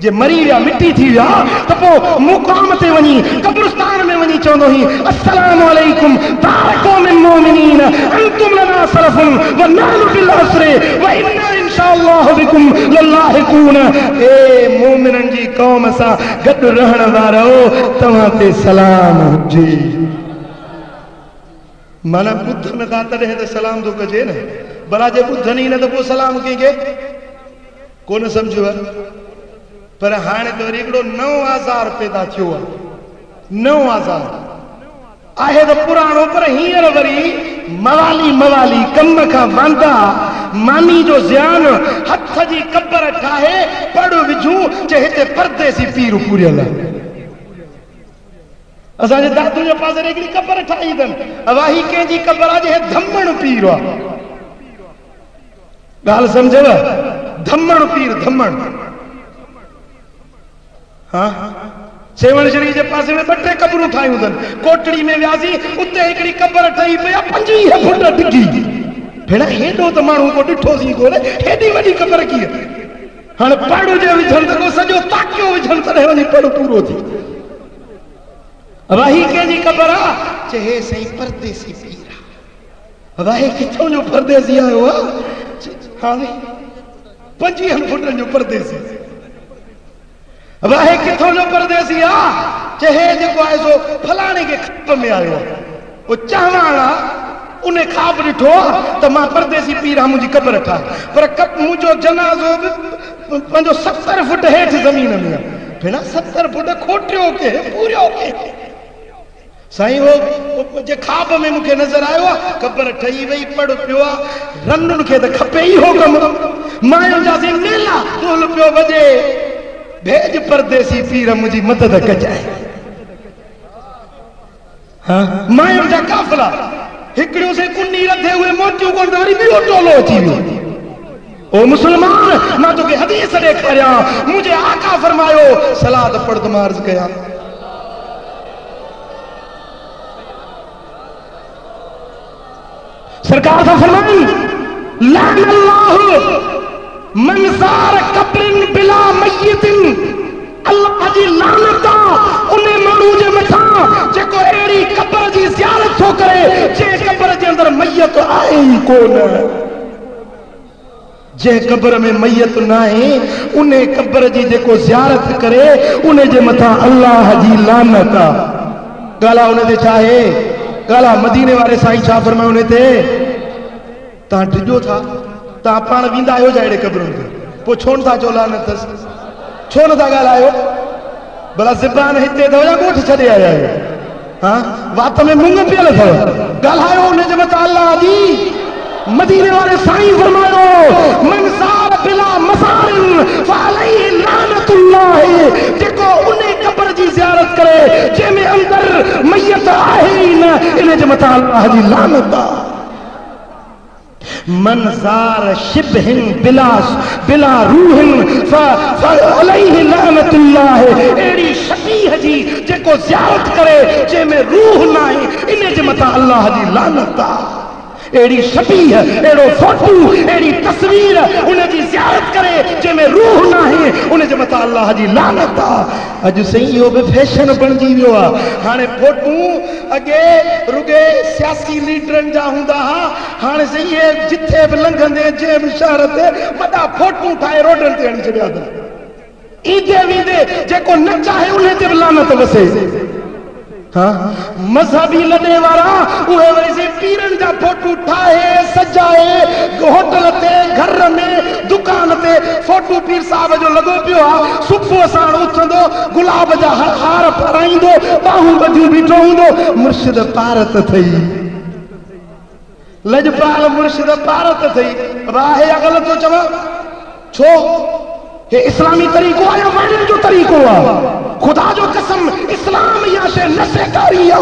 जे मरी विया मिट्टी थी विया तो पो मुकाम ते वनी कब्रिस्तान में वनी चवंदो ही अस्सलामु अलैकुम दारको मिन मोमिनीन अंतुम लना सलफुन व नानु बिल असरे व इन्ना इंशाअल्लाह बिकुम लल्लाहिकून ए मोमिनन जी कौम सा गड रहण वारो तवा ते सलाम हुजे माना बुद्ध न था तॾहिं त सलाम तो कजे न भला जे बुद्ध नहीं न तो पो सलाम कंहिंखे कोन समझो पर हाणे तो वरी हिकिड़ो नओं आज़ार पैदा थियो आहे नओं आज़ार आहे त पुराणो पर हींअर वरी मवाली मवाली कम खां वांदा मानी जो ज़ियान हथ जी कब्र ठाहे पड़ विझूं जे हिते परदेसी पीर पूरियल आहे असांजे दादू जे पासे हिकिड़ी कब्र ठाही अथनि अवाही कंहिंजी कब्र आहे जे धमण पीर आहे ॻाल्हि सम्झव धमण पीर धमण हाँ सेवन शरी जे पासे में ॿ टे कब्रूं ठाहियूं अथनि कोटड़ी में वियासीं उते हिकिड़ी कब्र ठही पई आहे 25 फुट डिघी भेणा हेॾो त माण्हू को ॾिठोसीं कोन हेॾी वॾी कब्र कीअं हाणे पड़ जे विझनि त सॼो ताकियो विझनि तॾहिं वञी पड़ पूरो थी वाही कंहिंजी कब्र आहे चए साईं परदेसी पीर आहे वाही किथों जो परदेसी आयो आहे हाँ 25 फुटनि जो परदेसी वाहे किथों जो परदेसी आहे चए जेको आहे सो फलाणे के ख़्वाब में आयो आहे वो चाहवाणा उन ख़्वाब ॾिठो त मां परदेसी पीर आहे मुंहिंजी कब्र ठाहे पर मुंहिंजो जनाज़ो बि पंहिंजो 70 फुट हेठि ज़मीन में आहे भेणा 70 फुट खोटियो के पूरियो के साईं वो जे ख़्वाब में मूंखे नज़र आयो आहे कब्र ठही वई पड़ पियो आहे रनुनि खे त खपे ई हो कमु मायुनि जा मेला ढोल पियो वॼे भेज परदेसी पीर मुझी मदद कजाए हाँ मायुनि जा काफ़िला हिकिड़ियों से कुन्नी रधे हुए मोटियूं कोन त वरी ॿियो टोलो अची वियो ओ मुसलमान मां तोखे हदीस ॾेखारियां मुंहिंजे आका फरमायो सलात पढ़ त मां अर्ज़ कयां सरकार सां फरमाइन लान अल्लाह मन ज़ार कब्रिन बिला मय्यतिन अल्लाह जी लानत उन माण्हू जे मथां जेको अहिड़ी कब्र जी ज़ियारत थो करे जे कब्र जे अंदर मय्यत आहे ई कोन जे कब्र में मय्यत न आहे उन कब्र जी जेको ज़ियारत करे उन जे मथां अल्लाह जी लानत आहे ॻाल्हि उन ते छा आहे ॻाल्हि मदीने वारे साईं छा फरमायो उन ते तव्हां डिॼो था तव्हां पाण वेंदा आहियो जा अहिड़े कब्रुनि ते पोइ छो नथा चओ लानत अथसि छो नथा ॻाल्हायो भला ज़बान हिते अथव या ॻोठ छॾे आया आहियो हाँ वात में मुंग पियल अथव ॻाल्हायो उन जे मथां अल्लाह जी मदीने वाले साईं फरमायो मन ज़ार बिला मज़ारिन फअलैहि लानतुल्लाह जेको उन कब्र जी ज़ियारत करे जंहिंमें अंदर मय्यत आहे ई न इन जे मथां अल्लाह जी लानत आहे मन ज़ार शिबहिन बिला रूहिन फअलैहि लानतुल्लाह एड़ी शबीह जी जेको ज़ियारत करे जंहिंमें रूह न आहे इन जे मथां अल्लाह जी लानत आहे एड़ी शबीह एड़ो फोटू एड़ी तस्वीर उन जी ज़ियारत करे जंहिंमें रूह न आहे उन जे मथां अल्लाह जी लानत आहे अॼु सही इहो बि फैशन बणिजी वियो आहे हाणे फोटू अॻे रुॻे सियासी लीडरनि जा हूंदा हुआ हाणे सही जिथे बि लंघंदे जंहिं बि शहर ते वॾा फोटू ठाहे रोडनि ते हणी छॾिया अथनि ईदे वीदे जेको न चाहे उन्हें ते लानत वसे। हाँ मजहबी लड़े वारा उहे वैसे पीरन जा फोटो ठाहे सजाए होटल ते घर में दुकान ते फोटो पीर साहब जो लगो पियो आ सुबह साण उथंदो गुलाब जा हार पाराईंदो बाहू बजू बीठो हुंदो मुर्शिद पारत थई लजपाल मुर्शिद पारत थई। वाहे गलत तो चवा छो ये इस्लामी तरीको आया मानने जो तरीको आ खुदा जो कसम इस्लाम या शे नशेकारिया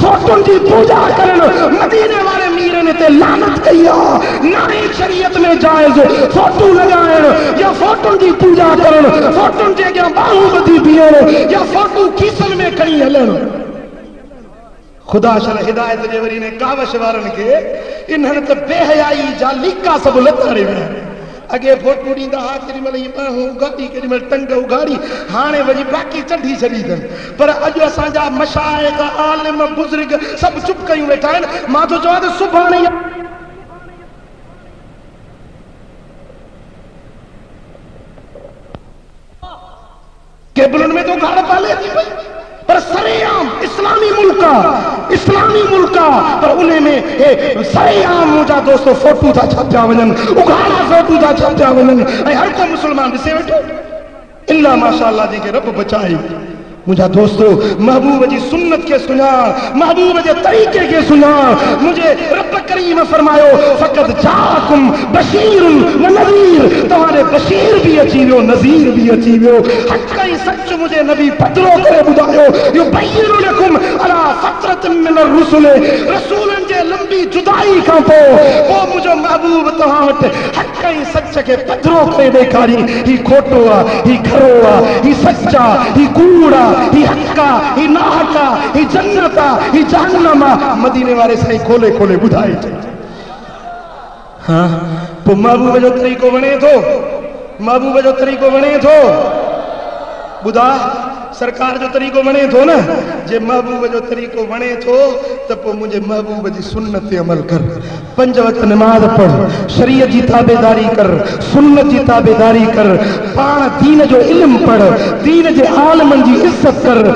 फोटों की पूजा करन मदीने वाले मीर ने ते लानत कईया ना ही शरीयत में जायज फोटो लगाएन या फोटों की पूजा करन फोटों जे क्या बाहू बदी पियन या फोटो खीसन में खणी हलन। खुदा शल हिदायत जे वरी ने कावश वारन के इन्हन ते बेहयाई जा लीका सब लताड़े वे अगे फोटो ॾींदा हा केॾी महिल इहे ॿाहूं उघाड़ी केॾी महिल टंग उघाड़ी हाणे वरी बाक़ी चढ़ी छॾी अथनि। पर अॼु असांजा मशाइख़ आलिम बुज़ुर्ग सभु चुप कयूं वेठा आहिनि। मां थो चवां त सुभाणे केबलनि में तो गाड़ पाले थी पई पर सरेआम इस्लामी मुल्का पर उन्हें में सरेआम मुझा दोस्तों फोटो था छपिया वञनि उघाड़ा फोटो था छपिया वञनि ऐं हर को मुसलमान ॾिसे वेठो इल्ला माशाअल्लाह जी के रब बचाए। मुझा दोस्तों महबूब जी सुन्नत के सुञाण महबूब जे तरीके के सुञाण मुझे रब करीम फरमायो फकत जाकुम बशीरुन व नज़ीर तव्हांजे बशीर भी अची वियो नज़ीर भी अची वियो हक़ ऐं सच मुझे नबी पधरो करे ॿुधायो यो बय्यिनु लकुम अला फ़तरतिन मिन रुसूल रसूलन जे लंबी जुदाई खां पोइ मुझो महबूब तव्हां वटि हक़ ऐं सच के पधरो करे ॾेखारी ही खोटो आहे ही खरो आहे ही सच आहे ही कूड़ आहे ही हक्का ही नाहका ही जन्नता ही जहन्नमा मदीने वाले साईं खोले खोले बुधाए। हाँ तो महबूब जो तरीको वणे थो महबूब जो तरीको वणे थो बुधा सरकार जो तरीको वणे थो न जे महबूब जो तरीको वणे थो त पोइ मुंहिंजे महबूब जी सुन्नत ते अमल कर 5 वक्त नमाज पढ़ शरीयत जी ताबेदारी कर सुन्नत जी ताबेदारी कर पाण दीन जो इल्म पढ़ दीन जे आलमन जी इज्जत कर।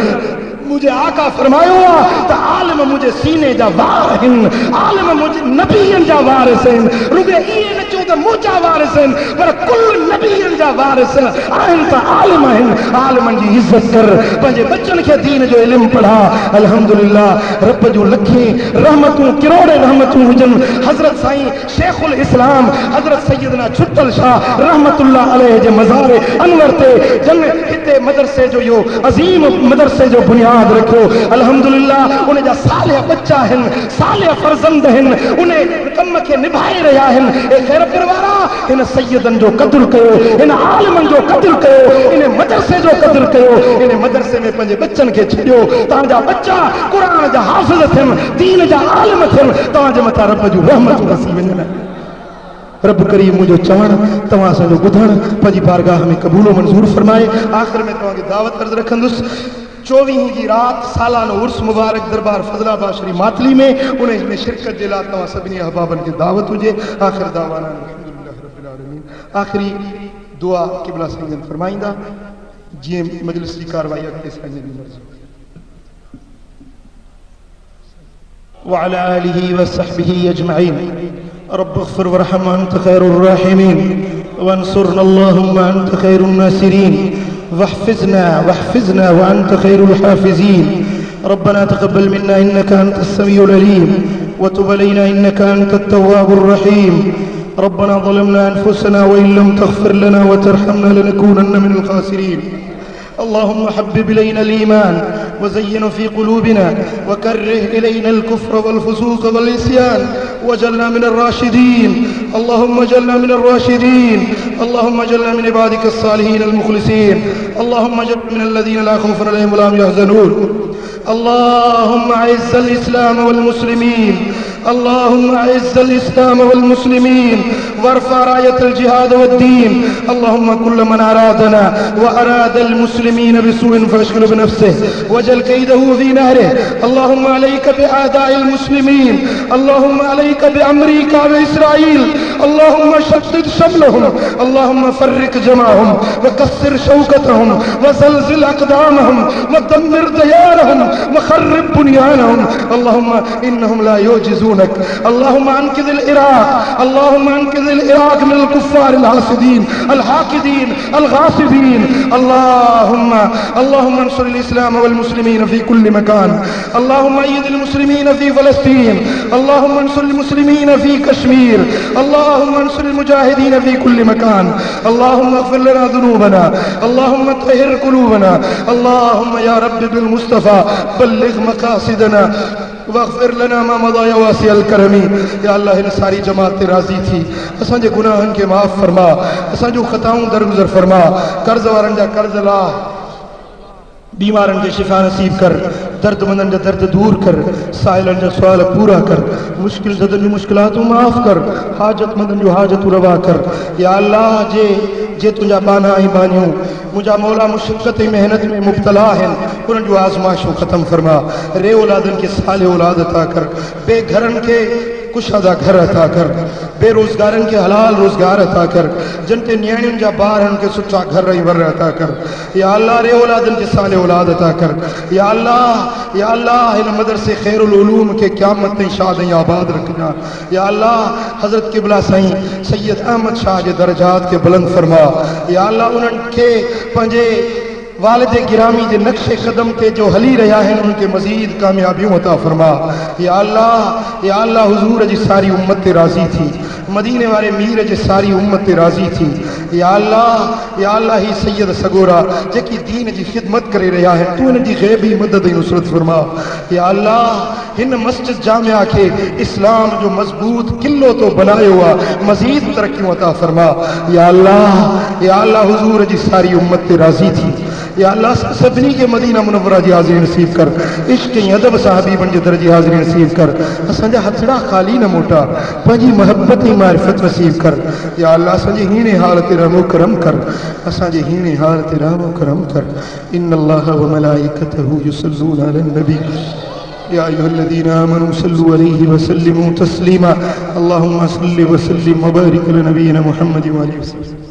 मुझे आका फरमायो त आलिम मुझे सीने जा वार आहिनि आलिम मुझे नबियन जा वारिस आहिनि रुगे इहे न चओ त मुंहिंजा वारिस आहिनि पर कुल नबियन जा वारिस आहिनि त आलिम आहिनि आलिमन जी इज़त कर पंहिंजे बच्चन खे दीन जो इल्म पढ़ा। अल्हम्दुलिल्लाह रब जूं लखी रहमतूं किरोड़े रहमतूं हुजनि हज़रत साईं शेखुल इस्लाम हज़रत सैयदना छुटल शाह रहमतुल्लाह अलैह जे मज़ार अनवर ते जन हिते मदरसे जो यो अज़ीम मदरसे जो बुनियाद रखो। अल्हम्दुलिल्लाह उन जा सालिह बच्चा आहिनि सालिह फर्ज़ंद आहिनि उन कम खे निभाए रहिया आहिनि। ए ख़ैरपुर वारा हिन सैयदन जो क़दुरु कयो हिन आलिमन जो क़दुरु कयो इन मदरसे जो क़दुरु कयो इन मदरसे में पंहिंजे बच्चन खे छॾियो तव्हांजा बच्चा क़ुरान जा हाफ़िज़ थियनि दीन जा आलिम थियनि तव्हांजे मथां रब जूं रहमतूं वसी वञनि। रब करीम मुझो चवण तव्हां असांजो ॿुधण पंहिंजी बारगाह में क़बूल मंज़ूर फरमाए। आख़िर में तव्हांखे दावत अर्ज़ रखंदुसि 24 की रात सालानो उर्स मुबारक दरबार फजलाबाद शरीफ मातली में उन में शिरकत जे लाइ तव्हां सभिनी अहबाबनि खे दावत हुजे। आख़िर दावाना अल्हम्दुलिल्लाह रब्बिल आलमीन। आख़िरी दुआ क़िबला साईं फरमाईंदा जीअं मजलिस जी कार्रवाई अॻिते साईं जी मर्ज़ी। वअला आलिहि वसहबिहि अजमईन रब्ब इग़फिर वरहम अंत खैरुर राहिमीन वंसुरना अल्लाहुम्मा अंत खैरुन नासिरीन वाहफिज़ना व अंत खैरुल हाफिज़ीन। रब्बना तक़ब्बल मिन्ना इन्नका अंतस समीउल अलीम व तुब अलैना इन्नका अंतत तव्वाबुर रहीम। रब्बना ज़लमना अनफुसना व इन लम तग़फिर लना व तरहमना लनकूनन्न मिनल खासिरीन। اللهم حبب إلينا الإيمان وزينه في قلوبنا وكره إلينا الكفر والفسوق والعصيان واجعلنا من الراشدين. اللهم اجعلنا من الراشدين. اللهم اجعلنا من عبادك الصالحين المخلصين. اللهم اجعلنا من الذين لا خوف عليهم ولا هم يحزنون. اللهم أعز الإسلام والمسلمين. اللهم أعز الإسلام والمسلمين وارفع راية الجهاد والدين. اللهم كل من أرادنا وأراد المسلمين بسوء فاشغله بنفسه واجعل كيده في نهره. اللهم عليك بأعداء المسلمين. اللهم عليك بأمريكا وإسرائيل. अल्लाहुम्मा शद्दिद शमलहुम, अल्लाहुम्मा फर्रिक जमाहुम व कस्सिर शौकतहुम व ज़लज़िल अक़दामहुम व दम्मिर दयारहुम व खर्रिब बुनियानहुम, अल्लाहुम्मा इन्नहुम ला युजिज़ूनक, अल्लाहुम्मा अनक़िज़िल इराक़, अल्लाहुम्मा अनक़िज़िल इराक़ मिनल कुफ़्फ़ार अल हासिदीन अल हाकिदीन अल गासिबीन, अल्लाहुम्मा अंसुरिल इस्लाम वल मुस्लिमीन फ़ी कुल्लि मकान, अल्लाहुम्मा अय्यिदिल मुस्लिमीन फ़ी फ़लस्तीन, अल्लाहुम्मा अंसुरिल मुस्लिमीन फ़ी कश्मीर, अल्लाहुम्मा अंसुरिल मुजाहिदीन फ़ी कुल्लि मकान, अल्लाहुम्मा इग़फ़िर लना ज़ुनूबना, अल्लाहुम्मा तहिर क़ुलूबना, अल्लाहुम्मा या रब्बि बिल मुस्तफ़ा बल्लिग़ मक़ासिदना वग़फ़िर लना मा मज़ा या वासिअल करमी। या अल्लाह इन सारी जमात ते राज़ी थी, असांजे गुनाहनि खे माफ़ फरमा, असांजूं ख़ताऊं दरगुज़र फरमा, कर्ज़ वारनि जा कर्ज़ लाह, बीमारन के शिफा नसीब कर, दर्दमंदन जा दर्द दूर कर, साइलन जा सवाल पूरा कर, मुश्किल ज़दन जी मुश्किलातूं माफ़ कर, हाजतमंदन जो हाजतूं रवा कर। या अल्लाह जे तुझा बाना ही बानियूं मुझा मौला मुशक्क़त मेहनत में मुब्तला हैं, उन जो आज़माइशों ख़त्म फरमा, रे औलादन के साले औलाद अता कर, बेघरन के कुशादा घर अता कर, बेरोज़गारन के हलाल रोज़गार अता कर, जनते न्याणियुनि जा ॿारनि के सुठा घर रही वर अता कर। या अल्लाह रे औलादन के साले औलाद अता कर। या अल्लाह इन मदरसे खैरुल उलूम के क़यामत ताईं शाद ऐं आबाद रखना। या अल्लाह हज़रत क़िबला साईं सैयद अहमद शाह जे दर्जात के बुलंद फरमा। या अल्लाह उन्हनि खे पंहिंजे वालिद गिरामी के नक्शे कदम ते जो हली रहा है उनके मजीद कामयाबियों अता फरमा। या अल्लाह हुजूर जी सारी उम्मत ते राज़ी थी, मदीने वाले मीर जे सारी उम्मत ते राज़ी थी। या अल्लाह ही सैयद सगोरा जेकी दीन जी खिदमत करे रहा है, तू इन जी गैबी मदद ऐं नुसरत फरमा। या अल्लाह हिन मस्जिद जामिया के इस्लाम जो मजबूत किलो तो बनायो आ, मजीद तरक्कियों अता फरमा। या अल्लाह हुजूर जी सारी उम्मत ते राज़ी थी। या अल्लाह सभिनी के मदीना मुनव्वरा जी हाज़िरी नसीब कर, इश्क ऐं अदब सां हबीबन जे दर जी हाज़िरी नसीब कर, असांजा हथड़ा खाली न मोटा, पंहिंजी महबत ऐं मारिफत नसीब कर। या अल्लाह असांजे हीने हाल ते रहमो करम कर, असांजे हीने हाल ते रहमो करम कर। इन्नल्लाह व मलाइकतहू युसल्लूना अलन नबी या अय्युहल्लज़ीना आमनू सल्लु अलैहि व सल्लिमू तस्लीमा। अल्लाहुम्मा सल्लि व सल्लिम व बारिक अला नबीना मुहम्मद व आलिहि वसल्लम।